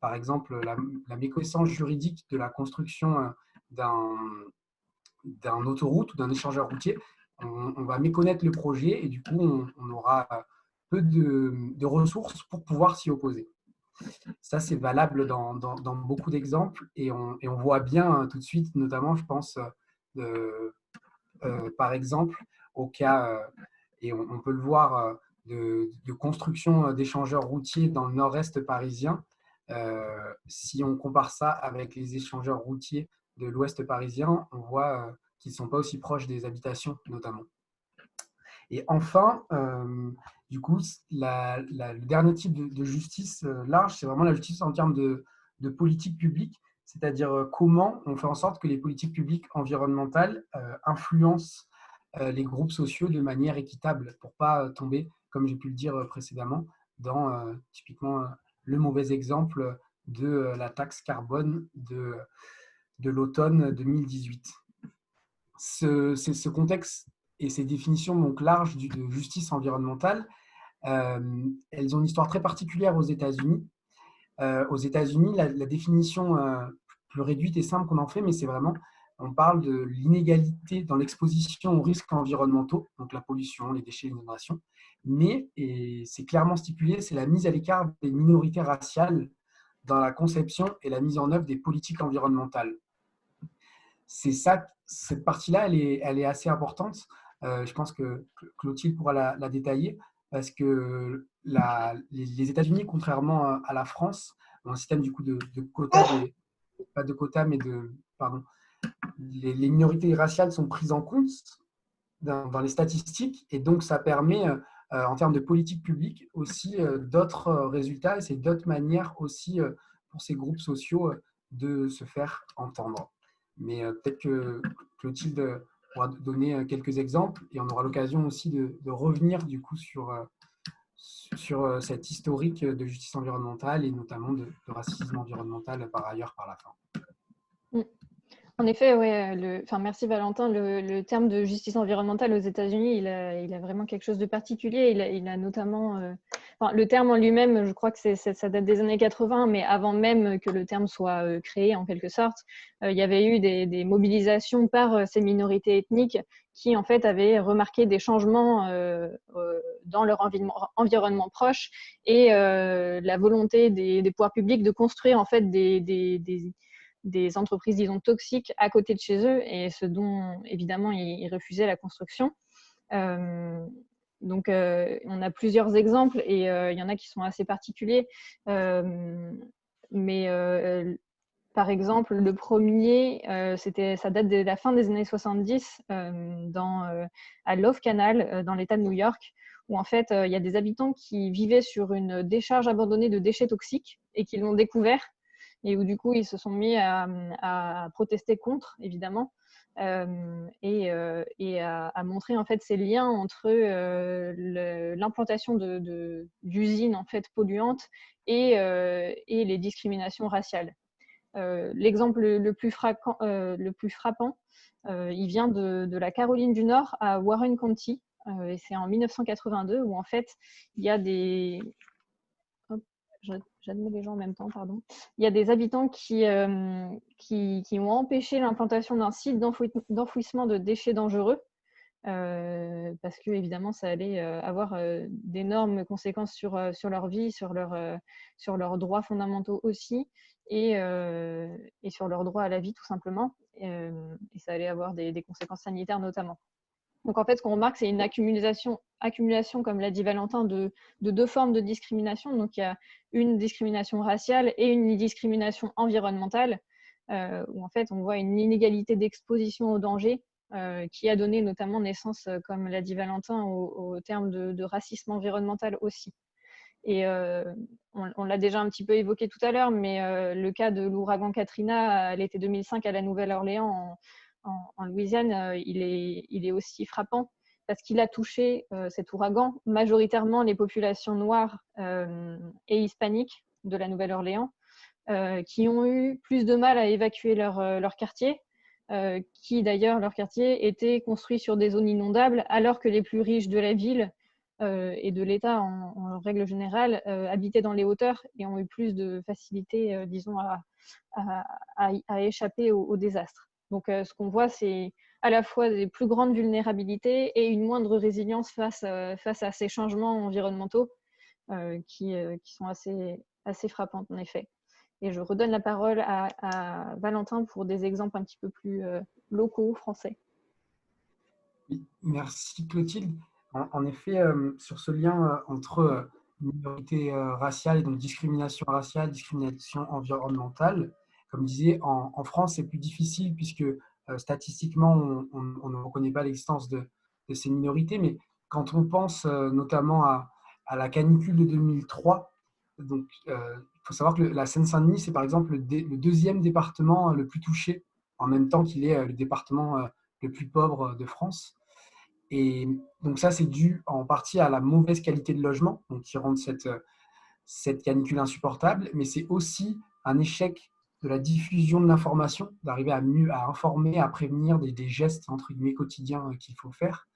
par exemple, la méconnaissance juridique de la construction d'un autoroute ou d'un échangeur routier. On va méconnaître le projet et du coup, on aura peu de ressources pour pouvoir s'y opposer. Ça, c'est valable dans beaucoup d'exemples, et on voit bien tout de suite, notamment, je pense, par exemple, au cas, et on peut le voir, de construction d'échangeurs routiers dans le nord-est parisien. Si on compare ça avec les échangeurs routiers de l'ouest parisien, on voit qu'ils ne sont pas aussi proches des habitations, notamment. Et enfin, du coup, le dernier type de justice large, c'est vraiment la justice en termes de politique publique, c'est-à-dire comment on fait en sorte que les politiques publiques environnementales influencent les groupes sociaux de manière équitable pour ne pas tomber, comme j'ai pu le dire précédemment, dans typiquement le mauvais exemple de la taxe carbone de l'automne 2018. Ce contexte et ces définitions donc larges de justice environnementale, elles ont une histoire très particulière aux États-Unis. Aux États-Unis, la définition plus réduite et simple qu'on en fait, mais c'est vraiment, on parle de l'inégalité dans l'exposition aux risques environnementaux, donc la pollution, les déchets, l'inondation, mais, et c'est clairement stipulé, c'est la mise à l'écart des minorités raciales dans la conception et la mise en œuvre des politiques environnementales. C'est ça, cette partie-là, elle est assez importante. Je pense que Clotilde pourra la détailler, parce que les États-Unis, contrairement à la France, ont un système du coup de quotas, pas de quotas, mais pardon, les minorités raciales sont prises en compte dans les statistiques, et donc ça permet, en termes de politique publique, aussi d'autres résultats, et c'est d'autres manières aussi pour ces groupes sociaux de se faire entendre. Mais peut-être que Clotilde pourra donner quelques exemples, et on aura l'occasion aussi de revenir du coup sur cette historique de justice environnementale, et notamment de racisme environnemental par ailleurs par la fin. En effet, ouais, merci Valentin. Le terme de justice environnementale aux États-Unis, il a vraiment quelque chose de particulier. Il a notamment, le terme en lui-même, je crois que ça date des années 80, mais avant même que le terme soit créé en quelque sorte, il y avait eu des mobilisations par ces minorités ethniques qui en fait avaient remarqué des changements dans leur environnement proche, et la volonté des pouvoirs publics de construire en fait des entreprises, disons, toxiques à côté de chez eux, et ce dont, évidemment, ils refusaient la construction. Donc, on a plusieurs exemples, et il y en a qui sont assez particuliers. Par exemple, le premier, ça date de la fin des années 70, à Love Canal, dans l'État de New York, où en fait, il y a des habitants qui vivaient sur une décharge abandonnée de déchets toxiques et qui l'ont découvert, et où du coup ils se sont mis à protester contre, évidemment, et à montrer en fait ces liens entre l'implantation d'usines en fait polluantes et les discriminations raciales. L'exemple le plus frappant, il vient de la Caroline du Nord à Warren County, et c'est en 1982, où en fait il y a des... J'admets les gens en même temps, pardon. Il y a des habitants qui ont empêché l'implantation d'un site d'enfouissement de déchets dangereux, parce que évidemment ça allait avoir d'énormes conséquences sur leur vie, sur leurs droits fondamentaux aussi, et sur leur droit à la vie tout simplement, et ça allait avoir des conséquences sanitaires notamment. Donc en fait, ce qu'on remarque, c'est une accumulation, comme l'a dit Valentin, de deux formes de discrimination. Donc il y a une discrimination raciale et une discrimination environnementale. où en fait on voit une inégalité d'exposition au danger qui a donné notamment naissance, comme l'a dit Valentin, au terme de racisme environnemental aussi. Et on l'a déjà un petit peu évoqué tout à l'heure, mais le cas de l'ouragan Katrina à l'été 2005 à la Nouvelle-Orléans en Louisiane, il est aussi frappant parce qu'il a touché, cet ouragan, majoritairement les populations noires et hispaniques de la Nouvelle-Orléans, qui ont eu plus de mal à évacuer leur quartier, qui d'ailleurs, leur quartier était construit sur des zones inondables, alors que les plus riches de la ville et de l'État en règle générale habitaient dans les hauteurs et ont eu plus de facilité, disons, à échapper au désastre. Donc ce qu'on voit, c'est à la fois des plus grandes vulnérabilités et une moindre résilience face à ces changements environnementaux qui sont assez frappants en effet. Et je redonne la parole à Valentin pour des exemples un petit peu plus locaux, français. Oui, merci Clotilde. En effet, sur ce lien entre minorité raciale et donc discrimination raciale, discrimination environnementale, comme disait, en France, c'est plus difficile puisque statistiquement, on ne reconnaît pas l'existence de ces minorités. Mais quand on pense notamment à la canicule de 2003, donc, il faut savoir que la Seine-Saint-Denis, c'est par exemple le deuxième département le plus touché, en même temps qu'il est le département le plus pauvre de France. Et donc ça, c'est dû en partie à la mauvaise qualité de logement, donc qui rend cette canicule insupportable, mais c'est aussi un échec de la diffusion de l'information, d'arriver à informer, à prévenir des gestes entre guillemets quotidiens qu'il faut faire.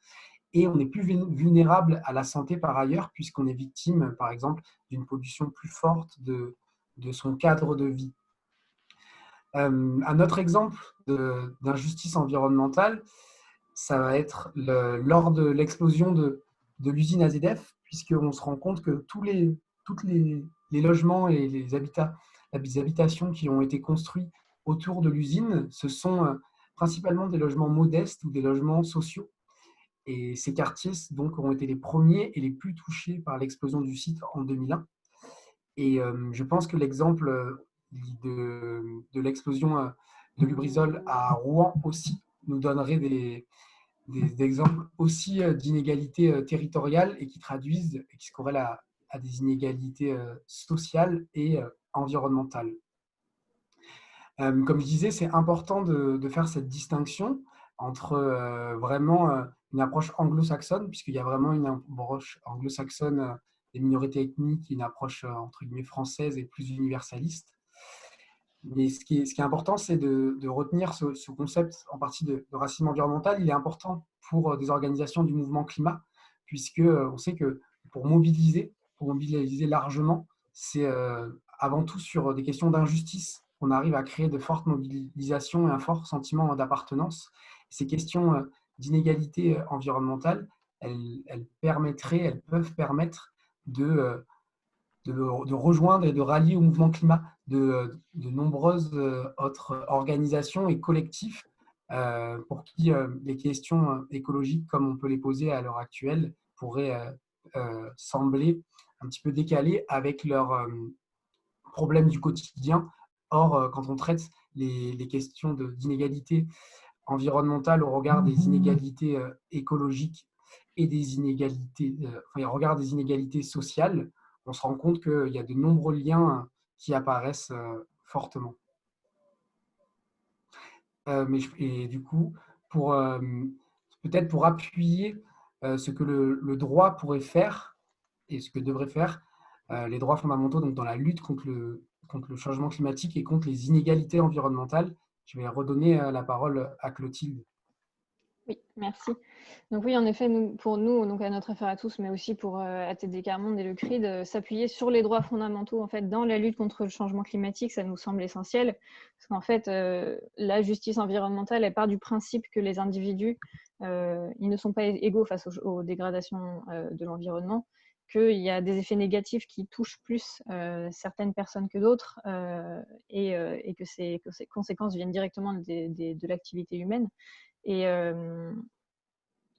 Et on est plus vulnérable à la santé par ailleurs, puisqu'on est victime, par exemple, d'une pollution plus forte de son cadre de vie. Un autre exemple d'injustice environnementale, ça va être lors de l'explosion de l'usine AZF, puisqu'on se rend compte que tous les logements et les habitations qui ont été construits autour de l'usine, ce sont principalement des logements modestes ou des logements sociaux. Et ces quartiers donc, ont été les premiers et les plus touchés par l'explosion du site en 2001. Et je pense que l'exemple de l'explosion de Lubrizol à Rouen aussi nous donnerait des exemples aussi d'inégalités territoriales et qui traduisent et qui se corrèlent à des inégalités sociales et environnementales. Comme je disais, c'est important de faire cette distinction entre vraiment une approche anglo-saxonne, puisqu'il y a vraiment une approche anglo-saxonne des minorités ethniques, une approche entre guillemets française et plus universaliste. Mais ce qui est important, c'est de retenir ce concept en partie de racisme environnemental. Il est important pour des organisations du mouvement climat, puisqu'on sait que pour mobiliser largement, c'est avant tout sur des questions d'injustice qu'on arrive à créer de fortes mobilisations et un fort sentiment d'appartenance. Ces questions d'inégalité environnementale, elles peuvent permettre de rejoindre et de rallier au mouvement climat de nombreuses autres organisations et collectifs pour qui les questions écologiques, comme on peut les poser à l'heure actuelle, pourraient sembler un petit peu décalées avec leurs problèmes du quotidien. Or, quand on traite les questions d'inégalité environnementale au regard des inégalités écologiques et des inégalités, au regard des inégalités sociales, on se rend compte qu'il y a de nombreux liens qui apparaissent fortement. Et du coup, peut-être pour appuyer ce que le droit pourrait faire et ce que devraient faire les droits fondamentaux donc dans la lutte contre le changement climatique et contre les inégalités environnementales, je vais redonner la parole à Clotilde. Oui, merci. Donc oui, en effet, pour nous, donc à notre affaire à tous, mais aussi pour ATD Quart Monde et le CRID, s'appuyer sur les droits fondamentaux en fait, dans la lutte contre le changement climatique, ça nous semble essentiel. Parce qu'en fait, la justice environnementale, elle part du principe que les individus, ils ne sont pas égaux face aux dégradations de l'environnement, qu'il y a des effets négatifs qui touchent plus certaines personnes que d'autres et que ces conséquences viennent directement de l'activité humaine. Et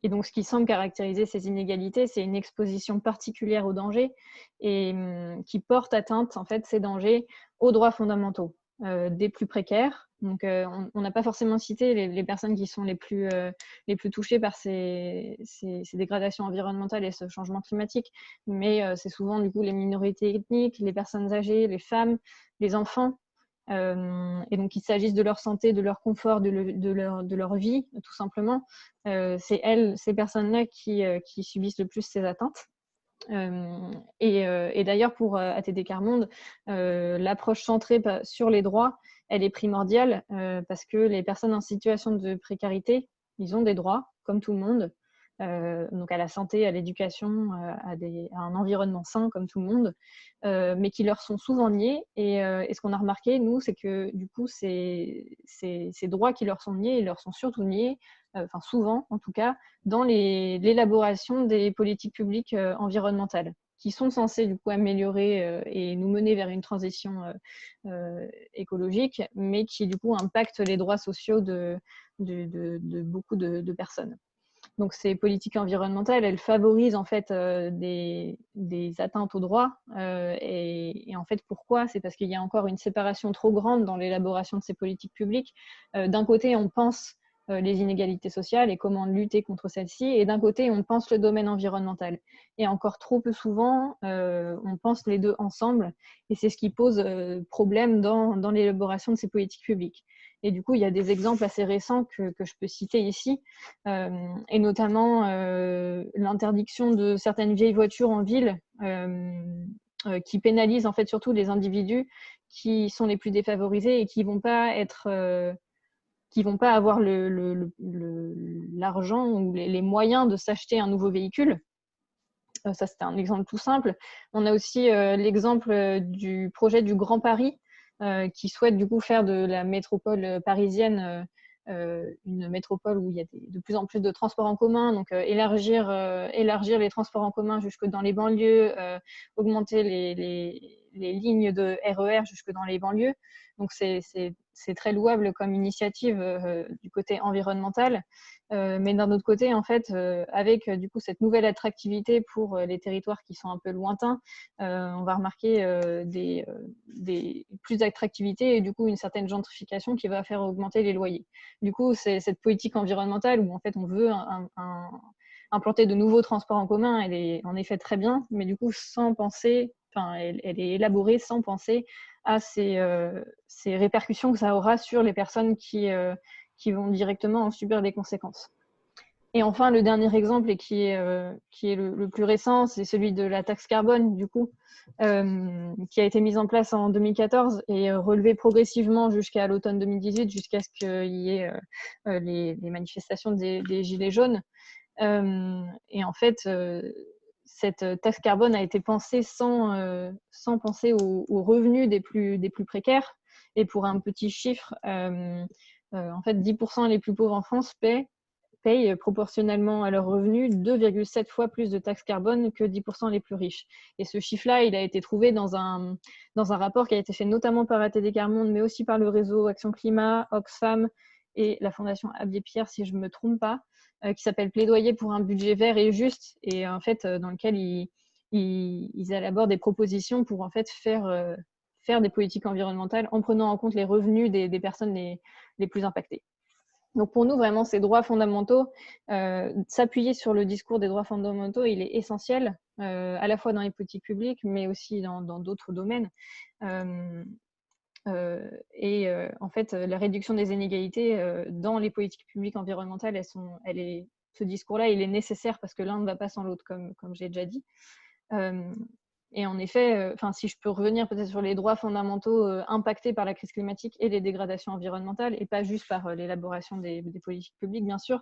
donc, ce qui semble caractériser ces inégalités, c'est une exposition particulière aux dangers et qui porte atteinte, en fait, ces dangers aux droits fondamentaux des plus précaires, Donc, on n'a pas forcément cité les personnes qui sont les plus touchées par ces dégradations environnementales et ce changement climatique, mais c'est souvent du coup les minorités ethniques, les personnes âgées, les femmes, les enfants. Et donc, qu'il s'agisse de leur santé, de leur confort, de leur vie, tout simplement, c'est ces personnes-là qui subissent le plus ces atteintes. Et d'ailleurs, pour ATD Quart Monde, l'approche centrée sur les droits, elle est primordiale parce que les personnes en situation de précarité, ils ont des droits, comme tout le monde, donc à la santé, à l'éducation, à un environnement sain, comme tout le monde, mais qui leur sont souvent niés. Et ce qu'on a remarqué, nous, c'est que du coup, ces droits qui leur sont niés, ils leur sont surtout niés, enfin souvent en tout cas, dans l'élaboration des politiques publiques environnementales, qui sont censées du coup améliorer et nous mener vers une transition écologique, mais qui du coup impactent les droits sociaux de beaucoup de personnes. Donc ces politiques environnementales, elles favorisent en fait des atteintes aux droits. Et en fait, pourquoi? C'est parce qu'il y a encore une séparation trop grande dans l'élaboration de ces politiques publiques. D'un côté, on pense les inégalités sociales et comment lutter contre celles-ci, et d'un côté, on pense le domaine environnemental. Et encore trop peu souvent, on pense les deux ensemble, et c'est ce qui pose problème dans l'élaboration de ces politiques publiques. Et du coup, il y a des exemples assez récents que je peux citer ici, et notamment l'interdiction de certaines vieilles voitures en ville qui pénalisent en fait surtout les individus qui sont les plus défavorisés et qui vont pas avoir l'argent ou les moyens de s'acheter un nouveau véhicule. Ça, c'était un exemple tout simple. On a aussi l'exemple du projet du Grand Paris, qui souhaite du coup faire de la métropole parisienne une métropole où il y a de plus en plus de transports en commun, donc élargir les transports en commun jusque dans les banlieues, augmenter les lignes de RER jusque dans les banlieues. Donc c'est très louable comme initiative du côté environnemental. Mais d'un autre côté, en fait, avec du coup cette nouvelle attractivité pour les territoires qui sont un peu lointains, on va remarquer plus d'attractivité et du coup une certaine gentrification qui va faire augmenter les loyers. Du coup, c'est cette politique environnementale où en fait on veut implanter de nouveaux transports en commun, elle est en effet très bien, mais du coup sans penser, enfin elle est élaborée sans penser à ces répercussions que ça aura sur les personnes qui vont directement en subir des conséquences. Et enfin, le dernier exemple, et qui est le plus récent, c'est celui de la taxe carbone, du coup, qui a été mise en place en 2014 et relevée progressivement jusqu'à l'automne 2018, jusqu'à ce qu'il y ait les manifestations des Gilets jaunes. Et en fait, cette taxe carbone a été pensée sans penser aux revenus des plus précaires. Et pour un petit chiffre, en fait, 10% les plus pauvres en France payent proportionnellement à leurs revenus 2,7 fois plus de taxes carbone que 10% les plus riches. Et ce chiffre-là, il a été trouvé dans un rapport qui a été fait notamment par ATD Quart Monde, mais aussi par le réseau Action Climat, Oxfam et la Fondation Abbé Pierre, si je ne me trompe pas, qui s'appelle Plaidoyer pour un budget vert et juste, et en fait, dans lequel ils élaborent des propositions pour en fait faire des politiques environnementales en prenant en compte les revenus des personnes les plus impactées. Donc pour nous, vraiment, ces droits fondamentaux, s'appuyer sur le discours des droits fondamentaux, il est essentiel, à la fois dans les politiques publiques, mais aussi dans d'autres domaines. En fait, la réduction des inégalités dans les politiques publiques environnementales, ce discours-là, il est nécessaire parce que l'un ne va pas sans l'autre, comme j'ai déjà dit. Et en effet, si je peux revenir peut-être sur les droits fondamentaux impactés par la crise climatique et les dégradations environnementales, et pas juste par l'élaboration des politiques publiques, bien sûr.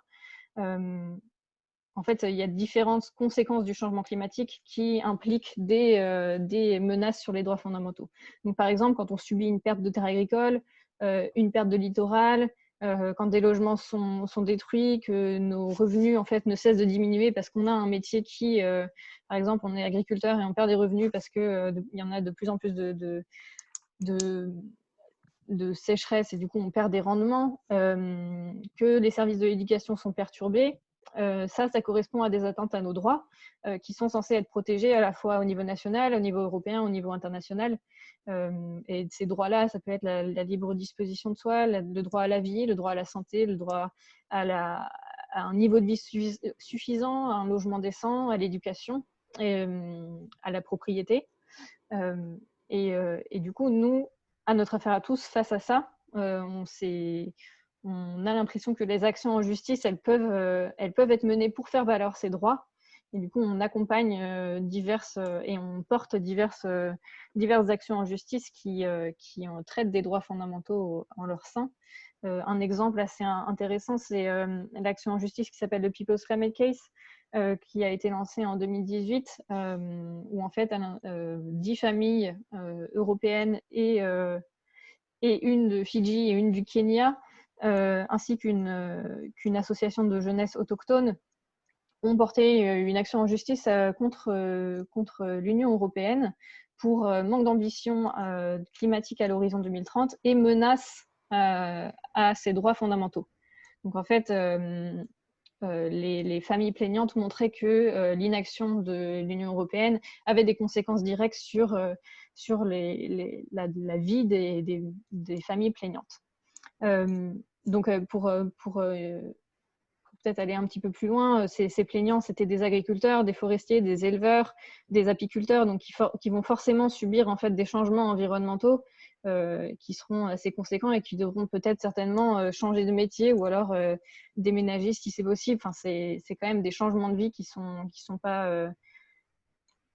En fait, il y a différentes conséquences du changement climatique qui impliquent des menaces sur les droits fondamentaux. Donc, par exemple, quand on subit une perte de terres agricoles, une perte de littoral, quand des logements sont détruits, que nos revenus en fait ne cessent de diminuer parce qu'on a un métier qui, par exemple, on est agriculteur et on perd des revenus parce que il y en a de plus en plus de sécheresse et du coup on perd des rendements, que les services de l'éducation sont perturbés, ça correspond à des atteintes à nos droits qui sont censés être protégés à la fois au niveau national, au niveau européen, au niveau international. Et ces droits-là, ça peut être la libre disposition de soi, le droit à la vie, le droit à la santé, le droit à un niveau de vie suffisant, à un logement décent, à l'éducation, à la propriété. Et du coup, nous, à notre affaire à tous, face à ça, on a l'impression que les actions en justice, elles peuvent être menées pour faire valoir ces droits. Et du coup, on accompagne et on porte diverses actions en justice qui traitent des droits fondamentaux en leur sein. Un exemple assez intéressant, c'est l'action en justice qui s'appelle le People's Climate Case, qui a été lancée en 2018, où en fait 10 familles européennes et une de Fidji et une du Kenya, ainsi qu'une association de jeunesse autochtone, ont porté une action en justice contre l'Union européenne pour manque d'ambition climatique à l'horizon 2030 et menace à ses droits fondamentaux. Donc en fait, les familles plaignantes montraient que l'inaction de l'Union européenne avait des conséquences directes sur la vie des familles plaignantes. Donc pour peut-être aller un petit peu plus loin, ces plaignants, c'était des agriculteurs, des forestiers, des éleveurs, des apiculteurs, donc qui vont forcément subir en fait des changements environnementaux qui seront assez conséquents et qui devront peut-être certainement changer de métier ou alors déménager si c'est possible. Enfin, c'est quand même des changements de vie qui sont pas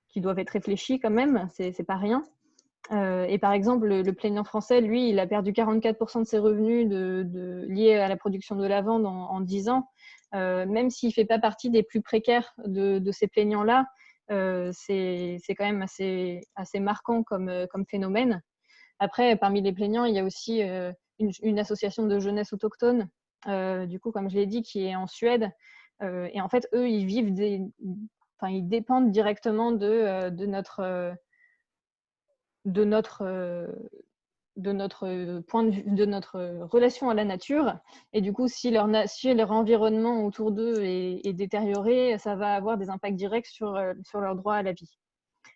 qui doivent être réfléchis quand même. C'est pas rien. Et par exemple, le plaignant français, lui, il a perdu 44% de ses revenus liés à la production de lavande en 10 ans. Même s'il ne fait pas partie des plus précaires de ces plaignants-là, c'est quand même assez marquant comme phénomène. Après, parmi les plaignants, il y a aussi une association de jeunesse autochtone, du coup, comme je l'ai dit, qui est en Suède. Et en fait, eux, ils dépendent directement de notre point de vue, de notre relation à la nature. Et du coup, si leur environnement autour d'eux est détérioré, ça va avoir des impacts directs sur leur droit à la vie.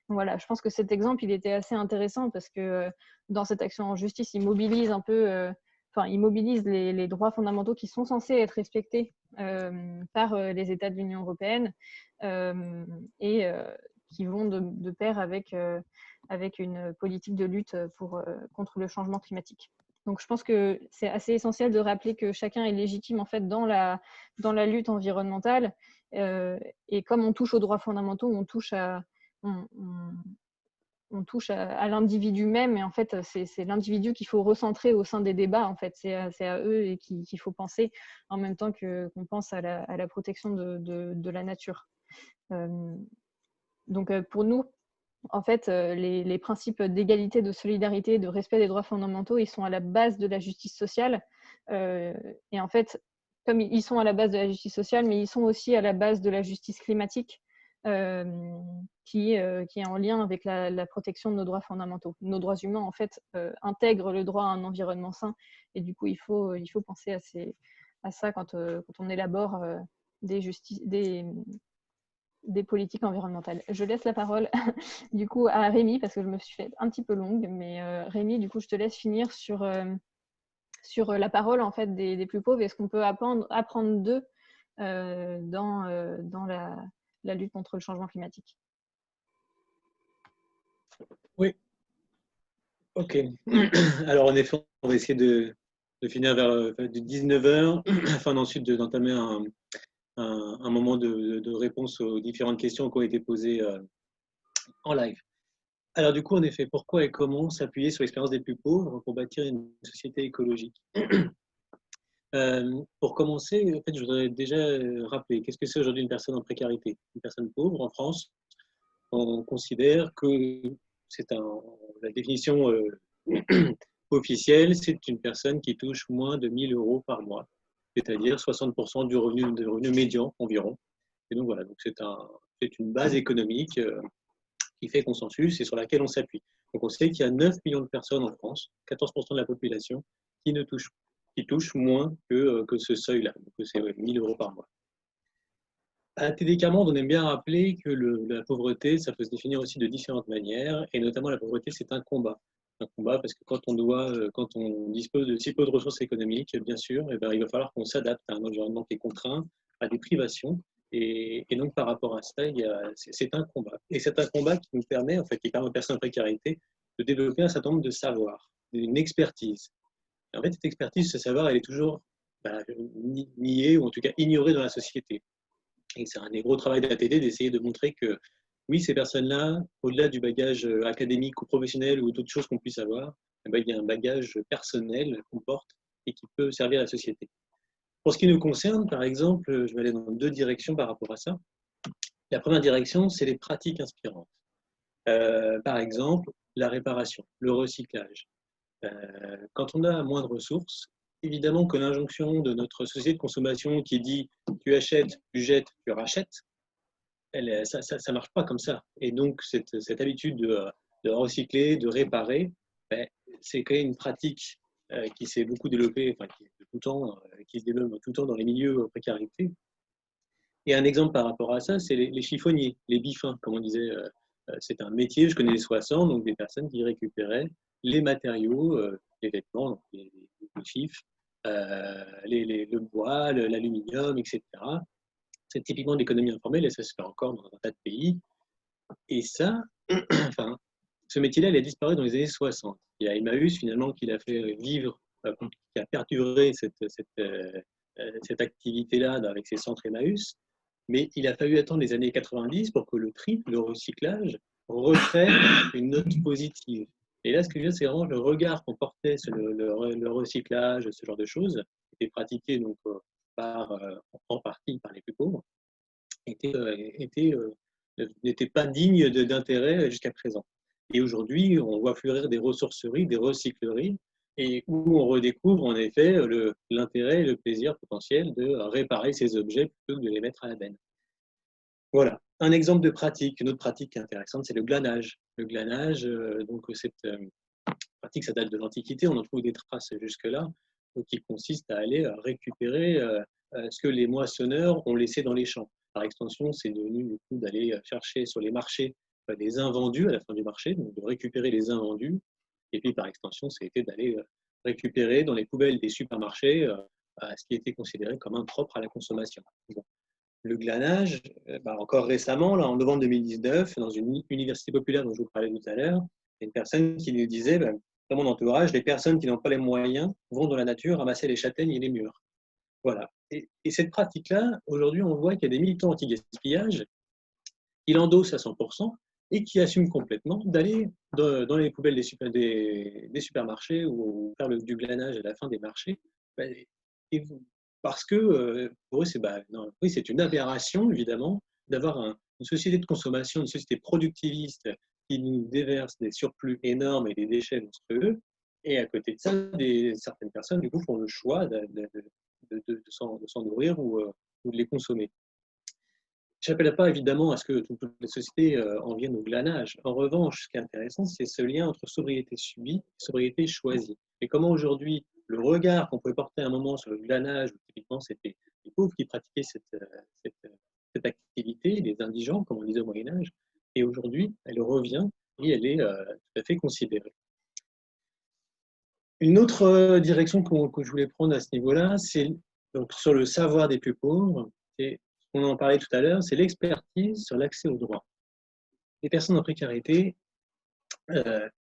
Donc voilà, je pense que cet exemple, il était assez intéressant parce que dans cette action en justice, il mobilise un peu, il mobilise les droits fondamentaux qui sont censés être respectés par les États de l'Union européenne et qui vont de pair avec une politique de lutte contre le changement climatique. Donc je pense que c'est assez essentiel de rappeler que chacun est légitime en fait dans la lutte environnementale et comme on touche aux droits fondamentaux, on touche à l'individu même, et en fait c'est l'individu qu'il faut recentrer au sein des débats. En fait, c'est à eux et qu'il faut penser en même temps qu'on pense à la protection de la nature. Donc pour nous, en fait, les principes d'égalité, de solidarité, de respect des droits fondamentaux, ils sont à la base de la justice sociale. Et en fait, comme ils sont à la base de la justice sociale, mais ils sont aussi à la base de la justice climatique, qui est en lien avec la protection de nos droits fondamentaux. Nos droits humains, en fait, intègrent le droit à un environnement sain. Et du coup, il faut penser à ça quand on élabore des politiques environnementales. Je laisse la parole du coup à Rémi parce que je me suis fait un petit peu longue, mais Rémi, du coup, je te laisse finir sur la parole en fait des plus pauvres et ce qu'on peut apprendre d'eux dans la lutte contre le changement climatique. Oui. Ok. Alors en effet, on va essayer de finir vers 19h afin ensuite d'entamer un moment de réponse aux différentes questions qui ont été posées en live. Alors du coup, en effet, pourquoi et comment s'appuyer sur l'expérience des plus pauvres pour bâtir une société écologique? Pour commencer, en fait, je voudrais déjà rappeler qu'est-ce que c'est aujourd'hui une personne en précarité. Une personne pauvre en France, on considère que la définition officielle, c'est une personne qui touche moins de 1 000 € par mois, c'est-à-dire 60% du revenu médian environ. Et donc voilà, donc c'est une base économique qui fait consensus et sur laquelle on s'appuie. Donc on sait qu'il y a 9 millions de personnes en France, 14% de la population, qui touchent moins que ce seuil-là, que c'est 1 000 € par mois. À TDK Monde, on aime bien rappeler que la pauvreté, ça peut se définir aussi de différentes manières, et notamment la pauvreté, c'est un combat. Un combat parce que quand on dispose de si peu de ressources économiques, bien sûr, eh ben, il va falloir qu'on s'adapte à un environnement qui est contraint, à des privations, et donc par rapport à ça, c'est un combat. Et c'est un combat qui nous permet, en fait, qui permet aux personnes en précarité de développer un certain nombre de savoirs, une expertise. Et en fait, cette expertise, ce savoir, elle est toujours niée, ou en tout cas ignorée dans la société. Et c'est un des gros travaux d'ATD d'essayer de montrer que oui, ces personnes-là, au-delà du bagage académique ou professionnel ou d'autres choses qu'on puisse avoir, eh ben, il y a un bagage personnel qu'on porte et qui peut servir à la société. Pour ce qui nous concerne, par exemple, je vais aller dans deux directions par rapport à ça. La première direction, c'est les pratiques inspirantes. Par exemple, la réparation, le recyclage. Quand on a moins de ressources, évidemment que l'injonction de notre société de consommation qui dit tu achètes, tu jettes, tu rachètes, ça ne marche pas comme ça. Et donc, cette habitude de recycler, de réparer, ben, c'est quand même une pratique qui s'est beaucoup développée, enfin, qui se développe tout le temps dans les milieux précarité. Et un exemple par rapport à ça, c'est les chiffonniers, les bifins, comme on disait. C'est un métier, je connais les 60, donc des personnes qui récupéraient les matériaux, les vêtements, donc les chiffres, le bois, l'aluminium, etc. C'est typiquement de l'économie informelle et ça se fait encore dans un tas de pays. Et ça, enfin, ce métier-là, il a disparu dans les années 60. Il y a Emmaüs, finalement, qui l'a fait vivre, qui a perduré cette activité-là avec ses centres Emmaüs. Mais il a fallu attendre les années 90 pour que le tri, le recyclage, reprenne une note positive. Et là, ce que je veux dire, c'est vraiment le regard qu'on portait sur le recyclage, ce genre de choses, qui était pratiqué donc, en partie par les plus pauvres, n'était pas digne d'intérêt jusqu'à présent. Et aujourd'hui, on voit fleurir des ressourceries, des recycleries, et où on redécouvre en effet l'intérêt et le plaisir potentiel de réparer ces objets plutôt que de les mettre à la benne. Voilà, un exemple de pratique. Une autre pratique intéressante, c'est le glanage. Le glanage, donc cette pratique, ça date de l'Antiquité, on en trouve des traces jusque-là, qui consiste à aller récupérer ce que les moissonneurs ont laissé dans les champs. Par extension, c'est devenu du coup d'aller chercher sur les marchés des invendus à la fin du marché, donc de récupérer les invendus. Et puis par extension, c'était d'aller récupérer dans les poubelles des supermarchés ce qui était considéré comme impropre à la consommation. Bon. Le glanage, encore récemment, là, en novembre 2019, dans une université populaire dont je vous parlais tout à l'heure, il y a une personne qui nous disait, dans mon entourage, les personnes qui n'ont pas les moyens vont dans la nature ramasser les châtaignes et les mûres. Voilà. Et cette pratique-là, aujourd'hui, on voit qu'il y a des militants anti-gaspillage qui l'endossent à 100% et qui assument complètement d'aller dans les poubelles des supermarchés ou faire du glanage à la fin des marchés. Parce que pour eux, c'est une aberration, évidemment, d'avoir une société de consommation, une société productiviste qui nous déverse des surplus énormes et des déchets monstrueux. Et à côté de ça, certaines personnes, du coup, font le choix de s'en nourrir ou de les consommer. Je n'appelle pas évidemment à ce que toutes les sociétés en viennent au glanage. En revanche, ce qui est intéressant, c'est ce lien entre sobriété subie et sobriété choisie. Et comment aujourd'hui, le regard qu'on pouvait porter à un moment sur le glanage, où typiquement c'était les pauvres qui pratiquaient cette activité, les indigents, comme on disait au Moyen-Âge, et aujourd'hui, elle revient et elle est tout à fait considérée. Une autre direction que je voulais prendre à ce niveau-là, c'est donc sur le savoir des plus pauvres, on en parlait tout à l'heure, c'est l'expertise sur l'accès aux droits. Les personnes en précarité,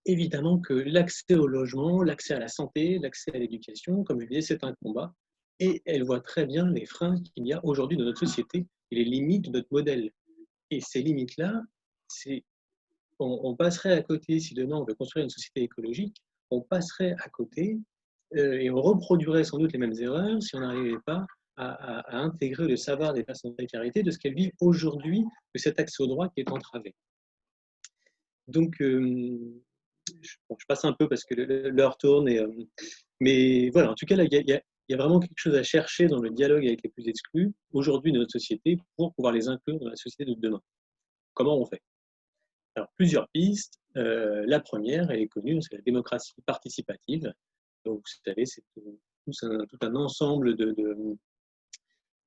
évidemment que l'accès au logement, l'accès à la santé, l'accès à l'éducation, comme je disais, c'est un combat. Et elles voient très bien les freins qu'il y a aujourd'hui dans notre société et les limites de notre modèle. Et ces limites-là, on passerait à côté, si demain on veut construire une société écologique, on passerait à côté et on reproduirait sans doute les mêmes erreurs si on n'arrivait pas à intégrer le savoir des personnes en précarité de ce qu'elles vivent aujourd'hui, de cet accès au droit qui est entravé. Donc, je passe un peu parce que l'heure tourne, mais voilà, en tout cas, là, il y a vraiment quelque chose à chercher dans le dialogue avec les plus exclus aujourd'hui de notre société pour pouvoir les inclure dans la société de demain. Comment on fait? Alors, plusieurs pistes. La première, elle est connue, c'est la démocratie participative. Donc, vous savez, c'est tout un ensemble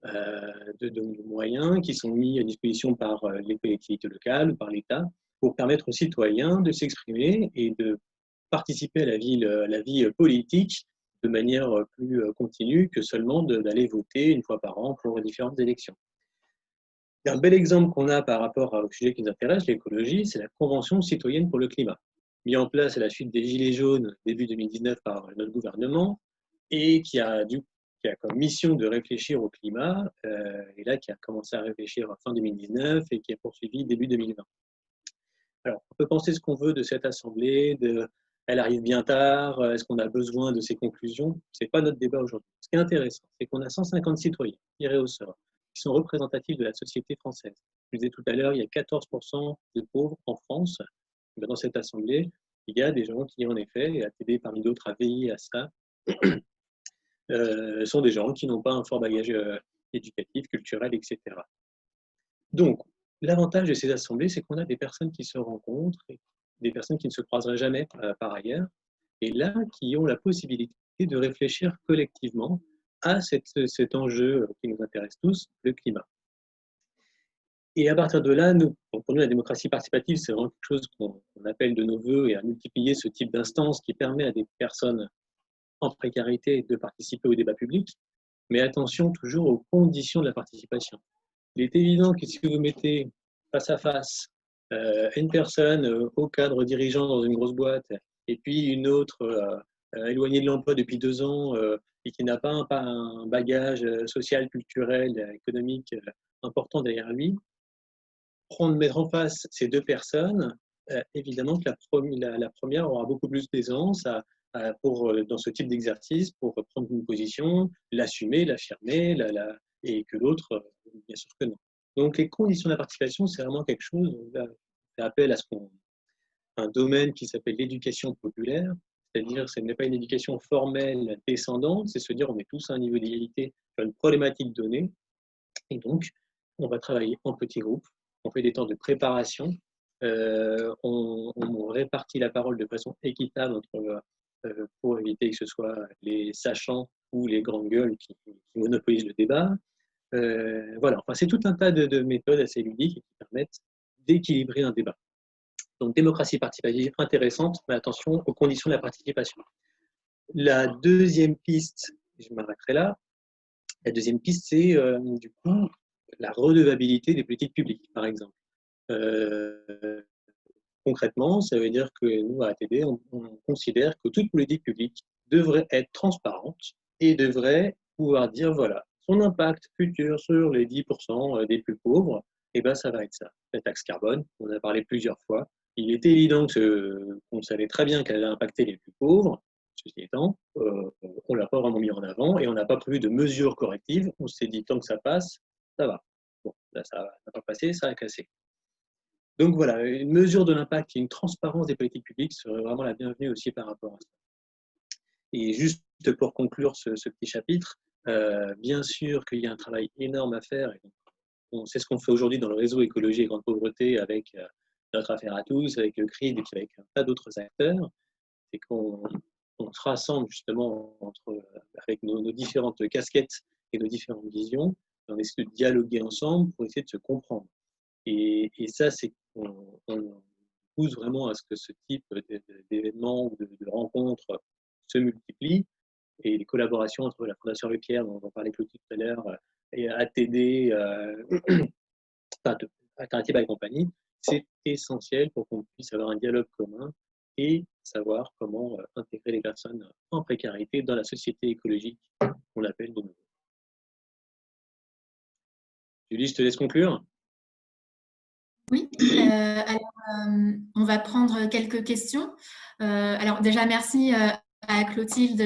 de moyens qui sont mis à disposition par les collectivités locales ou par l'État pour permettre aux citoyens de s'exprimer et de participer à la vie politique de manière plus continue que seulement d'aller voter une fois par an pour différentes élections. Un bel exemple qu'on a par rapport au sujet qui nous intéresse, l'écologie, c'est la Convention citoyenne pour le climat, mise en place à la suite des Gilets jaunes début 2019 par notre gouvernement et qui a comme mission de réfléchir au climat, et là qui a commencé à réfléchir fin 2019 et qui a poursuivi début 2020. Alors, on peut penser ce qu'on veut de cette assemblée, elle arrive bien tard, est-ce qu'on a besoin de ses conclusions? Ce n'est pas notre débat aujourd'hui. Ce qui est intéressant, c'est qu'on a 150 citoyens tirés au sort, qui sont représentatifs de la société française. Je disais tout à l'heure, il y a 14% de pauvres en France. Dans cette assemblée, il y a des gens qui, en effet, et ATD parmi d'autres a veillé à ça, sont des gens qui n'ont pas un fort bagage éducatif, culturel, etc. Donc, l'avantage de ces assemblées, c'est qu'on a des personnes qui se rencontrent, des personnes qui ne se croiseraient jamais par ailleurs, et là, qui ont la possibilité de réfléchir collectivement à cet enjeu qui nous intéresse tous, le climat. Et à partir de là, pour nous, la démocratie participative, c'est vraiment quelque chose qu'on appelle de nos voeux et à multiplier ce type d'instance qui permet à des personnes en précarité de participer au débat public, mais attention toujours aux conditions de la participation. Il est évident que si vous mettez face à face une personne au cadre dirigeant dans une grosse boîte et puis une autre éloignée de l'emploi depuis 2 ans et qui n'a pas un bagage social, culturel, économique important derrière lui, mettre en face ces 2 personnes, évidemment que la première aura beaucoup plus d'aisance dans ce type d'exercice pour prendre une position, l'assumer, l'affirmer, et que l'autre, bien sûr que non. Donc les conditions de la participation, c'est vraiment quelque chose, on fait appel à un domaine qui s'appelle l'éducation populaire, c'est-à-dire ce n'est pas une éducation formelle descendante, c'est se dire on est tous à un niveau d'égalité sur une problématique donnée, et donc on va travailler en petits groupes, on fait des temps de préparation, on répartit la parole de façon équitable pour éviter que ce soit les sachants ou les grandes gueules qui monopolisent le débat. Voilà, enfin, c'est tout un tas de méthodes assez ludiques qui permettent d'équilibrer un débat. Donc, démocratie participative intéressante, mais attention aux conditions de la participation. La deuxième piste, je m'arrêterai là, la deuxième piste, c'est du coup la redevabilité des politiques publiques, par exemple. Concrètement, ça veut dire que nous, à ATD, on considère que toute politique publique devrait être transparente et devrait pouvoir dire, voilà, son impact futur sur les 10% des plus pauvres, et ben, ça va être ça. La taxe carbone, on en a parlé plusieurs fois. Il est évident qu'on savait très bien qu'elle allait impacter les plus pauvres. Ceci étant, on ne l'a pas vraiment mis en avant et on n'a pas prévu de mesures correctives. On s'est dit, tant que ça passe, ça va. Bon, là, ça n'a pas passé, ça a cassé. Donc voilà, une mesure de l'impact et une transparence des politiques publiques serait vraiment la bienvenue aussi par rapport à ça. Et juste pour conclure ce petit chapitre, bien sûr qu'il y a un travail énorme à faire. C'est ce qu'on fait aujourd'hui dans le réseau Écologie et Grande Pauvreté avec notre affaire à tous, avec le CRID et puis avec un tas d'autres acteurs. C'est qu'on se rassemble justement avec nos différentes casquettes et nos différentes visions. Et on essaie de dialoguer ensemble pour essayer de se comprendre. Et ça, c'est qu'on pousse vraiment à ce que ce type d'événements ou de rencontres se multiplient et les collaborations entre la Fondation Abbé Pierre, dont on parlait tout à l'heure, et ATD, Alternative et compagnie, c'est essentiel pour qu'on puisse avoir un dialogue commun et savoir comment intégrer les personnes en précarité dans la société écologique qu'on appelle de nouveau. Julie, je te laisse conclure. Oui, on va prendre quelques questions. Alors déjà, merci à Clotilde,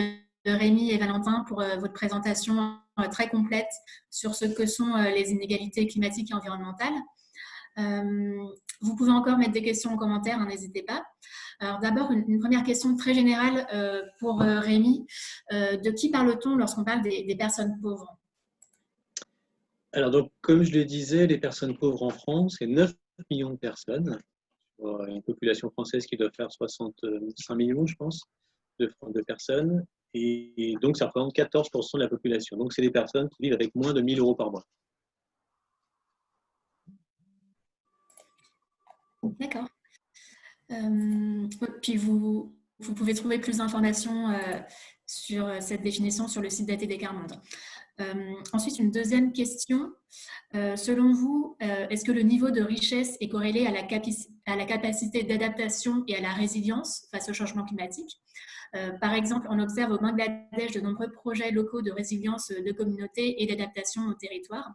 Rémi et Valentin pour votre présentation très complète sur ce que sont les inégalités climatiques et environnementales. Vous pouvez encore mettre des questions en commentaire, hein, n'hésitez pas. Alors d'abord, une première question très générale pour Rémi. De qui parle-t-on lorsqu'on parle des personnes pauvres? Alors donc, comme je le disais, les personnes pauvres en France, c'est 9 millions de personnes, une population française qui doit faire 65 millions, je pense, de personnes. Et donc, ça représente 14% de la population. Donc, c'est des personnes qui vivent avec moins de 1 000 € par mois. D'accord. Puis vous pouvez trouver plus d'informations sur cette définition sur le site d'ATD Quart Monde. Ensuite, une deuxième question. Selon vous, est-ce que le niveau de richesse est corrélé à la capacité d'adaptation et à la résilience face au changement climatique? Par exemple, on observe au Bangladesh de nombreux projets locaux de résilience de communautés et d'adaptation au territoire.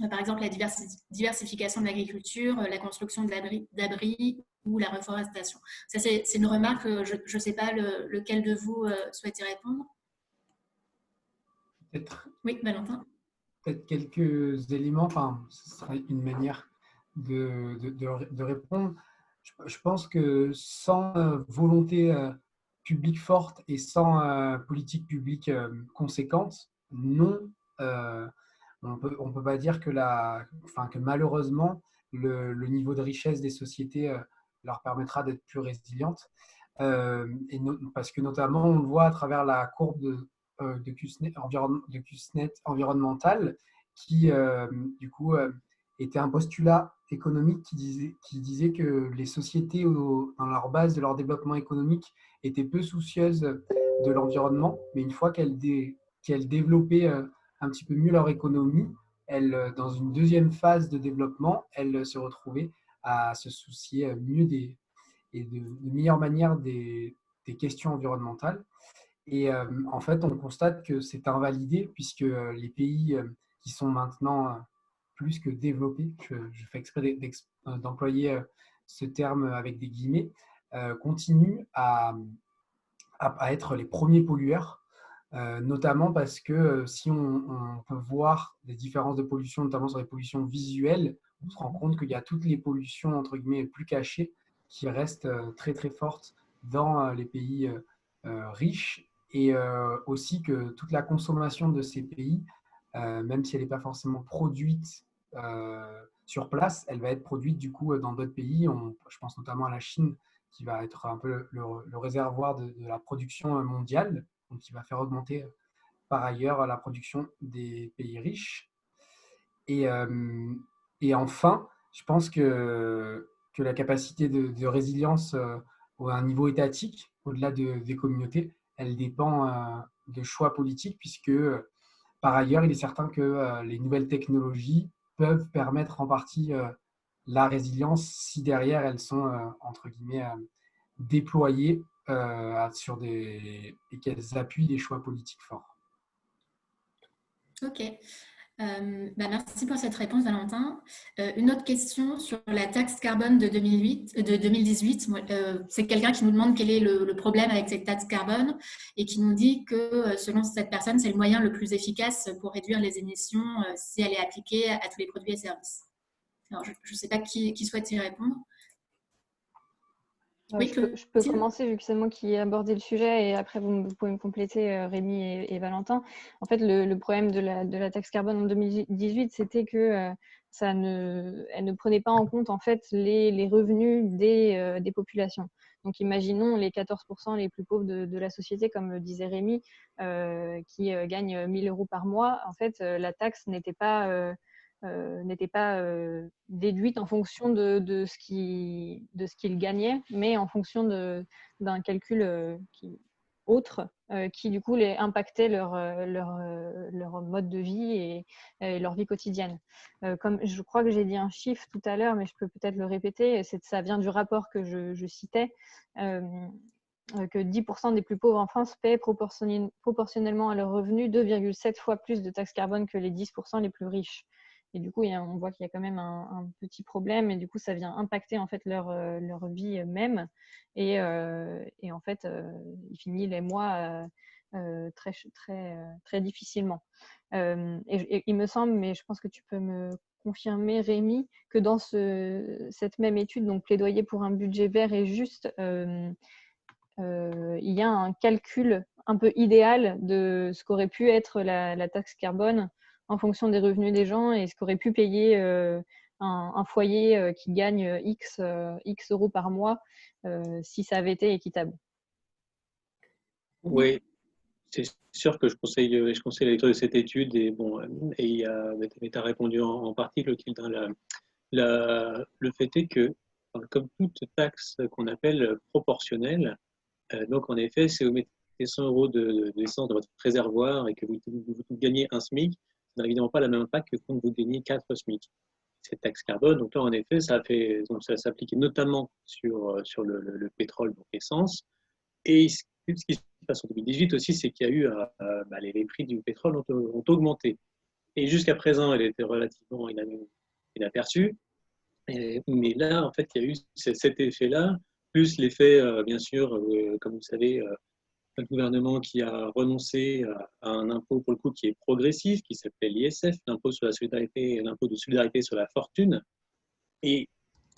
Par exemple, la diversification de l'agriculture, la construction d'abris ou la reforestation. Ça, c'est une remarque, je ne sais pas lequel de vous souhaitez répondre. Peut-être Oui, Valentin. peut-être quelques éléments, enfin, ce serait une manière de répondre. Je pense que sans volonté publique forte et sans politique publique conséquente, non, on peut pas dire que malheureusement, le niveau de richesse des sociétés leur permettra d'être plus résilientes. Parce que notamment, on le voit à travers la courbe de Kuznets environnementale qui, du coup, était un postulat économique qui disait que les sociétés, dans leur base de leur développement économique, étaient peu soucieuses de l'environnement, mais une fois qu'elles développaient un petit peu mieux leur économie, dans une deuxième phase de développement, elles se retrouvaient à se soucier mieux et de meilleure manière des questions environnementales. Et en fait, on constate que c'est invalidé puisque les pays qui sont maintenant plus que développés, je fais exprès d'employer ce terme avec des guillemets, continuent à être les premiers pollueurs, notamment parce que si on peut voir des différences de pollution, notamment sur les pollutions visuelles, on se rend compte qu'il y a toutes les pollutions entre guillemets plus cachées qui restent très très fortes dans les pays riches, et aussi que toute la consommation de ces pays, même si elle n'est pas forcément produite sur place, elle va être produite du coup dans d'autres pays. Je pense notamment à la Chine, qui va être un peu le réservoir de la production mondiale, donc qui va faire augmenter par ailleurs la production des pays riches. Et, et enfin, je pense que la capacité de résilience à un niveau étatique, au-delà des communautés, elle dépend de choix politiques, puisque par ailleurs, il est certain que les nouvelles technologies peuvent permettre en partie la résilience si derrière elles sont, entre guillemets, déployées et qu'elles appuient des choix politiques forts. Ok. Merci pour cette réponse, Valentin. Une autre question sur la taxe carbone de 2018. C'est quelqu'un qui nous demande quel est le problème avec cette taxe carbone et qui nous dit que, selon cette personne, c'est le moyen le plus efficace pour réduire les émissions si elle est appliquée à tous les produits et services. Alors, je ne sais pas qui souhaite y répondre. Oui, je peux commencer vu que c'est moi qui ai abordé le sujet et après vous pouvez me compléter, Rémi et Valentin. En fait, le problème de la taxe carbone en 2018, c'était que elle ne prenait pas en compte en fait les revenus des populations. Donc imaginons les 14% les plus pauvres de la société, comme disait Rémi, qui gagnent 1 000 € par mois. En fait, la taxe n'était pas déduite en fonction de ce qu'il gagnait, mais en fonction d'un calcul autre qui du coup les impactait leur mode de vie et leur vie quotidienne. Comme je crois que j'ai dit un chiffre tout à l'heure, mais je peux peut-être le répéter, ça vient du rapport que je citais, que 10% des plus pauvres en France paient proportionnellement à leurs revenus 2,7 fois plus de taxes carbone que les 10% les plus riches. Et du coup, on voit qu'il y a quand même un petit problème et du coup, ça vient impacter en fait leur vie même. Et en fait, ils finissent les mois très difficilement. Et il me semble, mais je pense que tu peux me confirmer, Rémi, que dans cette même étude, donc plaidoyer pour un budget vert et juste, il y a un calcul un peu idéal de ce qu'aurait pu être la taxe carbone en fonction des revenus des gens et ce qu'aurait pu payer un foyer qui gagne X euros par mois si ça avait été équitable. Oui, c'est sûr que je conseille la lecture de cette étude et bon, tu as répondu en partie, Clotilde. Hein, le fait est que, comme toute taxe qu'on appelle proportionnelle, donc en effet, si vous mettez 100 € d'essence dans votre réservoir et que vous gagnez un SMIC, ça n'a évidemment pas le même impact que quand vous gagnez 4 SMIC. Cette taxe carbone, donc là en effet, ça s'applique notamment sur le pétrole, donc l'essence. Et ce qui se passe en 2018 aussi, c'est qu'il y a eu les prix du pétrole ont augmenté. Et jusqu'à présent, elle était relativement inaperçue. Mais là, en fait, il y a eu cet effet-là, plus l'effet, bien sûr, comme vous savez, un gouvernement qui a renoncé à un impôt, pour le coup, qui est progressif, qui s'appelle l'ISF, l'impôt sur la solidarité, l'impôt de solidarité sur la fortune. Et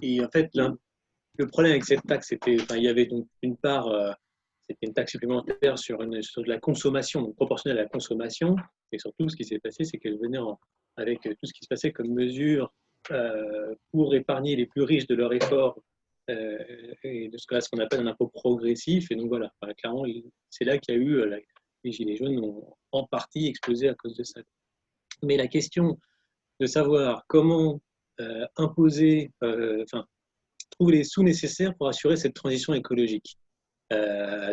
en fait, le problème avec cette taxe, il y avait donc une part, c'était une taxe supplémentaire sur de la consommation, donc proportionnelle à la consommation. Et surtout, ce qui s'est passé, c'est qu'elle venait avec tout ce qui se passait comme mesure pour épargner les plus riches de leur effort et de ce qu'on appelle un impôt progressif. Et donc voilà, clairement, c'est là qu'il y a eu les gilets jaunes ont en partie explosé à cause de ça. Mais la question de savoir comment imposer, trouver les sous nécessaires pour assurer cette transition écologique.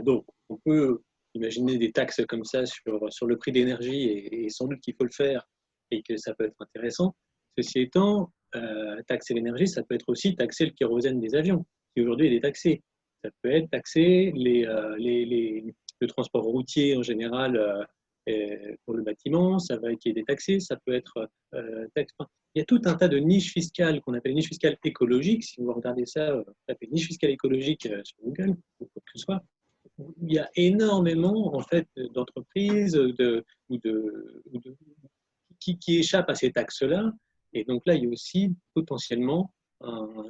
Donc, on peut imaginer des taxes comme ça sur le prix d'énergie et sans doute qu'il faut le faire et que ça peut être intéressant. Ceci étant, taxer l'énergie, ça peut être aussi taxer le kérosène des avions, qui aujourd'hui est taxé. Ça peut être taxer le transport routier en général pour le bâtiment, ça va être détaxé, ça peut être taxé. Il y a tout un tas de niches fiscales qu'on appelle niches fiscales écologiques. Si vous regardez ça, vous tapez niche fiscale écologique sur Google, ou quoi que ce soit. Il y a énormément en fait d'entreprises qui échappent à ces taxes-là. Et donc là, il y a aussi potentiellement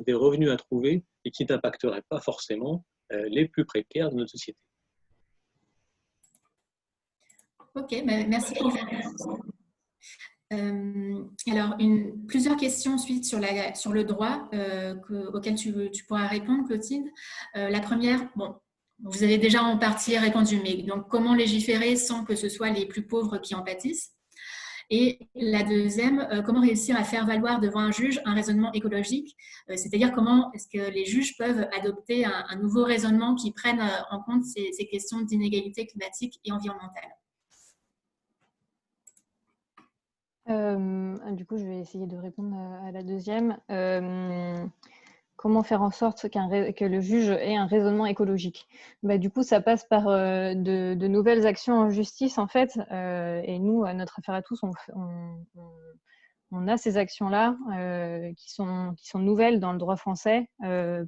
des revenus à trouver et qui n'impacteraient pas forcément les plus précaires de notre société. Ok, merci pour cette réponse. Alors, plusieurs questions ensuite sur le droit auxquelles tu pourras répondre, Clotilde. La première, bon, vous avez déjà en partie répondu, mais donc comment légiférer sans que ce soit les plus pauvres qui en pâtissent? Et la deuxième, comment réussir à faire valoir devant un juge un raisonnement écologique, c'est-à-dire comment est-ce que les juges peuvent adopter un nouveau raisonnement qui prenne en compte ces questions d'inégalité climatique et environnementale. Du coup, je vais essayer de répondre à la deuxième. Comment faire en sorte que le juge ait un raisonnement écologique? Du coup, ça passe par de nouvelles actions en justice, en fait. Et nous, à notre affaire à tous, on a ces actions-là qui sont nouvelles dans le droit français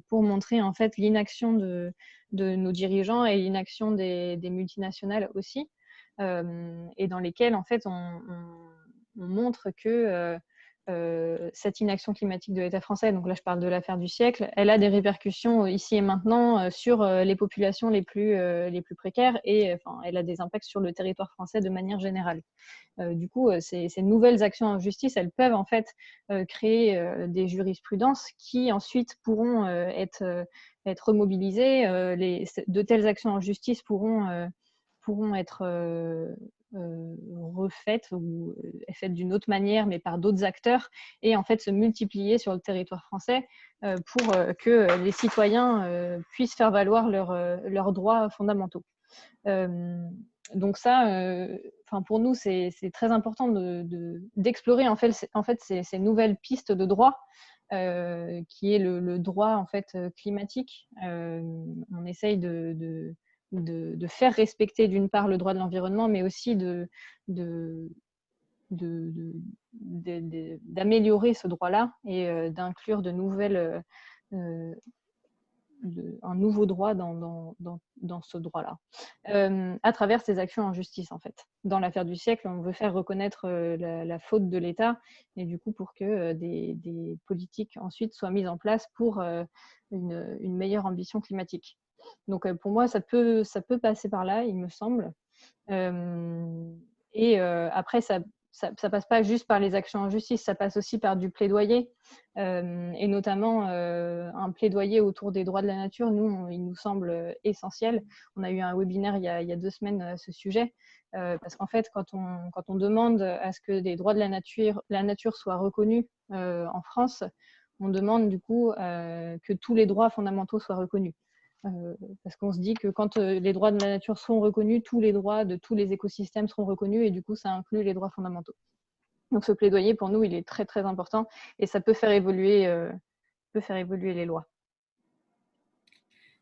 pour montrer, en fait, l'inaction de nos dirigeants et l'inaction des multinationales aussi, et dans lesquelles, en fait, on montre que cette inaction climatique de l'État français, donc là je parle de l'affaire du siècle, elle a des répercussions ici et maintenant sur les populations les plus précaires et elle a des impacts sur le territoire français de manière générale. Du coup, ces nouvelles actions en justice, elles peuvent en fait créer des jurisprudences qui ensuite pourront être remobilisées. De telles actions en justice pourront être refaites ou faites d'une autre manière, mais par d'autres acteurs, et en fait se multiplier sur le territoire français pour que les citoyens puissent faire valoir leurs droits fondamentaux. Donc ça, pour nous, c'est très important d'explorer en fait ces nouvelles pistes de droit, qui est le droit en fait climatique. On essaye de faire respecter d'une part le droit de l'environnement, mais aussi d'améliorer ce droit-là et d'inclure un nouveau droit dans ce droit-là, à travers ces actions en justice, en fait. Dans l'affaire du siècle, on veut faire reconnaître la faute de l'État, et du coup, pour que des politiques ensuite soient mises en place pour une meilleure ambition climatique. Donc, pour moi, ça peut passer par là, il me semble. Et après, ça ça passe pas juste par les actions en justice, ça passe aussi par du plaidoyer, et notamment un plaidoyer autour des droits de la nature. Nous, il nous semble essentiel. On a eu un webinaire il y a 2 semaines à ce sujet, parce qu'en fait, quand on demande à ce que des droits de la nature soient reconnus en France, on demande du coup que tous les droits fondamentaux soient reconnus. Parce qu'on se dit que quand les droits de la nature seront reconnus, tous les droits de tous les écosystèmes seront reconnus, et du coup, ça inclut les droits fondamentaux. Donc, ce plaidoyer, pour nous, il est très, très important, et ça peut faire évoluer les lois.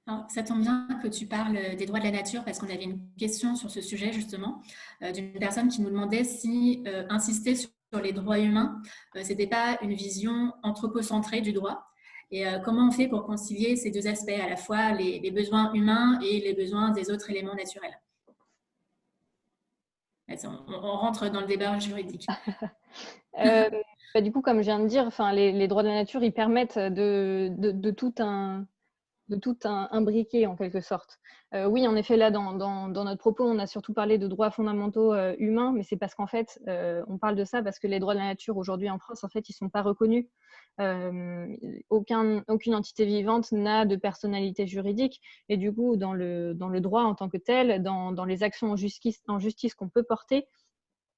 Alors, ça tombe bien que tu parles des droits de la nature, parce qu'on avait une question sur ce sujet, justement, d'une personne qui nous demandait si insister sur les droits humains, ce n'était pas une vision anthropocentrée du droit. Et comment on fait pour concilier ces deux aspects, à la fois les besoins humains et les besoins des autres éléments naturels? On rentre dans le débat juridique. Du coup, comme je viens de dire, les droits de la nature, ils permettent de tout imbriquer en quelque sorte. Oui, en effet, là, dans notre propos, on a surtout parlé de droits fondamentaux humains, mais c'est parce qu'en fait, on parle de ça parce que les droits de la nature aujourd'hui en France, en fait, ils ne sont pas reconnus. Aucune entité vivante n'a de personnalité juridique, et du coup, dans le droit en tant que tel, dans les actions en justice qu'on peut porter,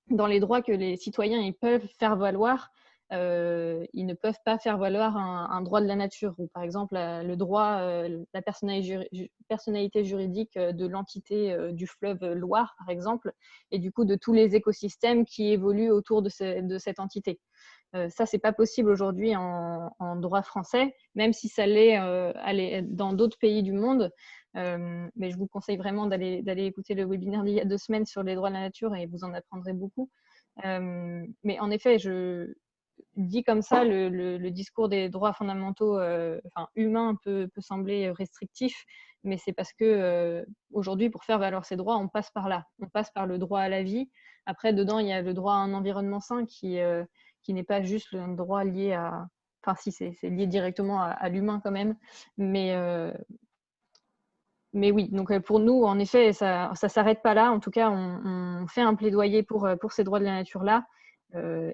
dans les droits que les citoyens ils peuvent faire valoir, ils ne peuvent pas faire valoir un droit de la nature, ou par exemple le droit, la personnalité juridique de l'entité du fleuve Loire, par exemple, et du coup de tous les écosystèmes qui évoluent autour de cette entité. Ça, c'est pas possible aujourd'hui en droit français, même si ça l'est dans d'autres pays du monde. Mais je vous conseille vraiment d'aller écouter le webinaire d'il y a 2 semaines sur les droits de la nature, et vous en apprendrez beaucoup. Mais en effet, je dis comme ça, le discours des droits fondamentaux humains peut sembler restrictif, mais c'est parce que aujourd'hui, pour faire valoir ces droits, on passe par là. On passe par le droit à la vie. Après, dedans, il y a le droit à un environnement sain qui n'est pas juste le droit lié à... Enfin, si, c'est lié directement à l'humain quand même. Mais oui, donc pour nous, en effet, ça ne s'arrête pas là. En tout cas, on fait un plaidoyer pour ces droits de la nature-là,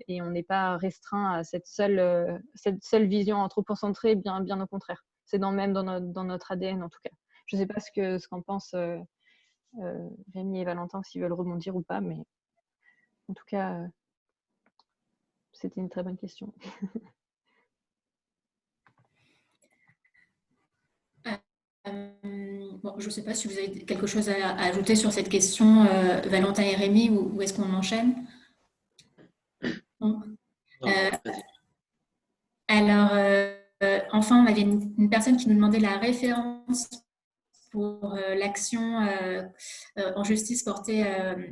et on n'est pas restreint à cette seule vision anthropocentrée, bien au contraire. C'est même dans notre ADN, en tout cas. Je ne sais pas ce qu'en pensent Rémi et Valentin, s'ils veulent rebondir ou pas, mais en tout cas, c'était une très bonne question. Bon, je ne sais pas si vous avez quelque chose à ajouter sur cette question, Valentin et Rémi, ou est-ce qu'on enchaîne? Bon. Alors, enfin, on avait une personne qui nous demandait la référence pour l'action en justice portée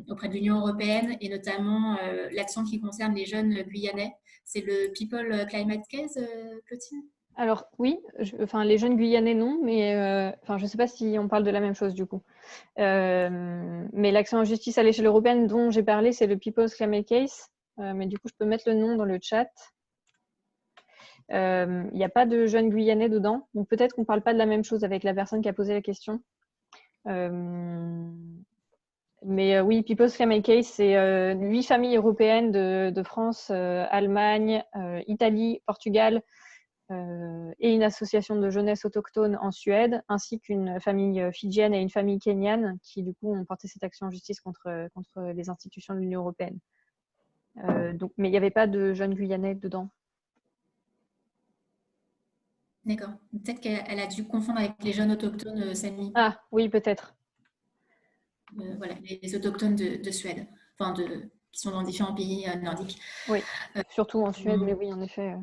auprès de l'Union européenne, et notamment l'action qui concerne les jeunes Guyanais. C'est le People Climate Case, Clotilde? Alors oui, les jeunes Guyanais non, mais je ne sais pas si on parle de la même chose du coup. Mais l'action en justice à l'échelle européenne dont j'ai parlé, c'est le People's Climate Case. Mais du coup, je peux mettre le nom dans le chat. Il n'y a pas de jeunes Guyanais dedans, donc peut-être qu'on ne parle pas de la même chose avec la personne qui a posé la question. Mais oui, People's Climate Case, c'est 8 familles européennes de France, Allemagne, Italie, Portugal, et une association de jeunesse autochtone en Suède, ainsi qu'une famille fidjienne et une famille kenyane qui, du coup, ont porté cette action en justice contre les institutions de l'Union européenne. Mais il n'y avait pas de jeunes Guyanais dedans. D'accord. Peut-être qu'elle a dû confondre avec les jeunes autochtones, Samy. Ah, oui, peut-être. Voilà, les autochtones de Suède, qui sont dans différents pays nordiques. Oui, surtout en Suède, mais oui, en effet.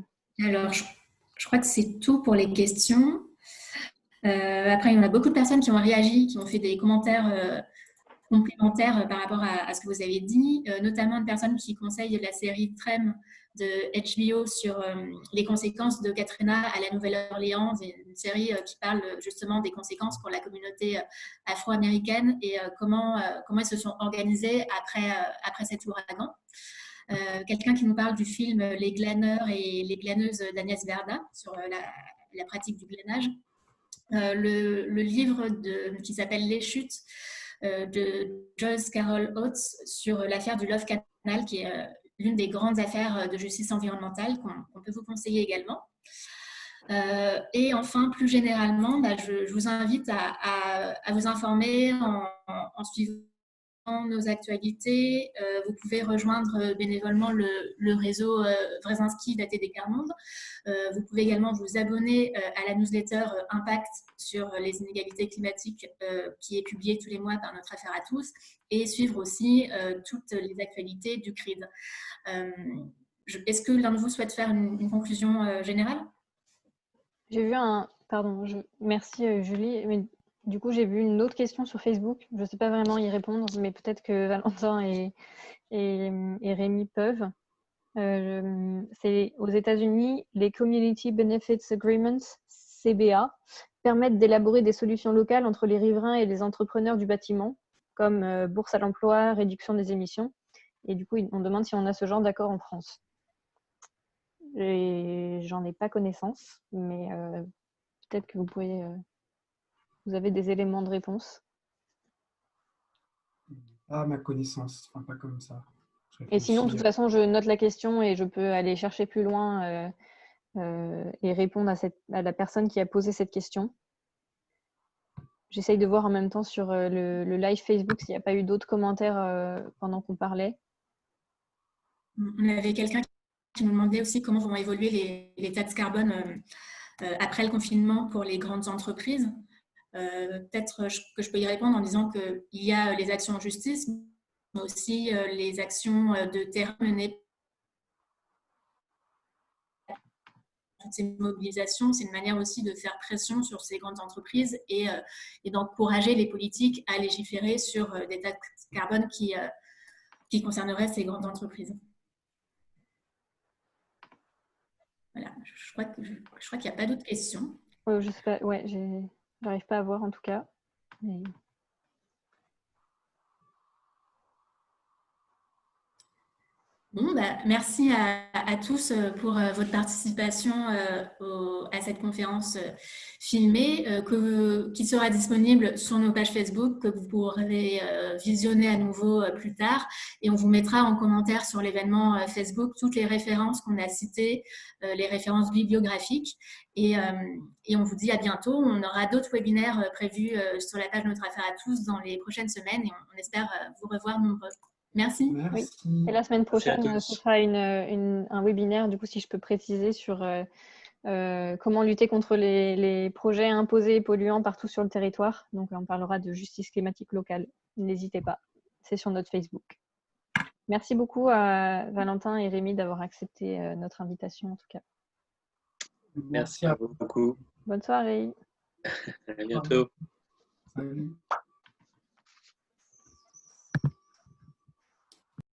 Alors, je crois que c'est tout pour les questions. Après, il y en a beaucoup de personnes qui ont réagi, qui ont fait des commentaires complémentaires par rapport à ce que vous avez dit, notamment une personne qui conseille la série Trem de HBO sur les conséquences de Katrina à la Nouvelle-Orléans, une série qui parle justement des conséquences pour la communauté afro-américaine et comment ils se sont organisés après cet ouragan. Quelqu'un qui nous parle du film Les glaneurs et les glaneuses d'Agnès Varda sur la pratique du glanage. Le livre qui s'appelle Les chutes de Joyce Carol Oates sur l'affaire du Love Canal, qui est l'une des grandes affaires de justice environnementale qu'on peut vous conseiller également. Et enfin, plus généralement, je vous invite à vous informer en suivant nos actualités. Vous pouvez rejoindre bénévolement le réseau Wresinski d'ATD Quart Monde. Vous pouvez également vous abonner à la newsletter Impact sur les inégalités climatiques qui est publiée tous les mois par Notre Affaire à tous, et suivre aussi toutes les actualités du CRID. Est-ce que l'un de vous souhaite faire une conclusion générale? J'ai vu Pardon, merci Julie, mais du coup j'ai vu une autre question sur Facebook. Je ne sais pas vraiment y répondre, mais peut-être que Valentin et Rémi peuvent. C'est aux États-Unis, les Community Benefits Agreements, CBA, permettent d'élaborer des solutions locales entre les riverains et les entrepreneurs du bâtiment, comme bourse à l'emploi, réduction des émissions. Et du coup, on demande si on a ce genre d'accord en France. J'en ai pas connaissance, mais peut-être que vous avez des éléments de réponse. Pas à ma connaissance, enfin pas comme ça. Et sinon, de toute façon, je note la question et je peux aller chercher plus loin et répondre à la personne qui a posé cette question. J'essaye de voir en même temps sur le live Facebook s'il n'y a pas eu d'autres commentaires pendant qu'on parlait. On avait quelqu'un qui nous demandait aussi comment vont évoluer les taxes carbone après le confinement pour les grandes entreprises. Peut-être que je peux y répondre en disant qu'il y a les actions en justice, mais aussi les actions de terrain menées. Toutes ces mobilisations, c'est une manière aussi de faire pression sur ces grandes entreprises et d'encourager les politiques à légiférer sur des taxes carbone qui concerneraient ces grandes entreprises. Voilà, je crois qu'il n'y a pas d'autres questions. Je sais pas, ouais, j'arrive pas à voir en tout cas. Mais... Bon, merci à tous pour votre participation à cette conférence filmée qui sera disponible sur nos pages Facebook, que vous pourrez visionner à nouveau plus tard. Et on vous mettra en commentaire sur l'événement Facebook toutes les références qu'on a citées, les références bibliographiques. Et on vous dit à bientôt. On aura d'autres webinaires prévus sur la page Notre Affaire à tous dans les prochaines semaines et on espère vous revoir nombreux. Merci. Merci. Oui. Et la semaine prochaine, ce sera un webinaire, du coup, si je peux préciser, sur comment lutter contre les projets imposés et polluants partout sur le territoire. Donc, on parlera de justice climatique locale. N'hésitez pas, c'est sur notre Facebook. Merci beaucoup à Valentin et Rémi d'avoir accepté notre invitation, en tout cas. Merci à vous beaucoup. Bonne soirée. À bientôt. Salut.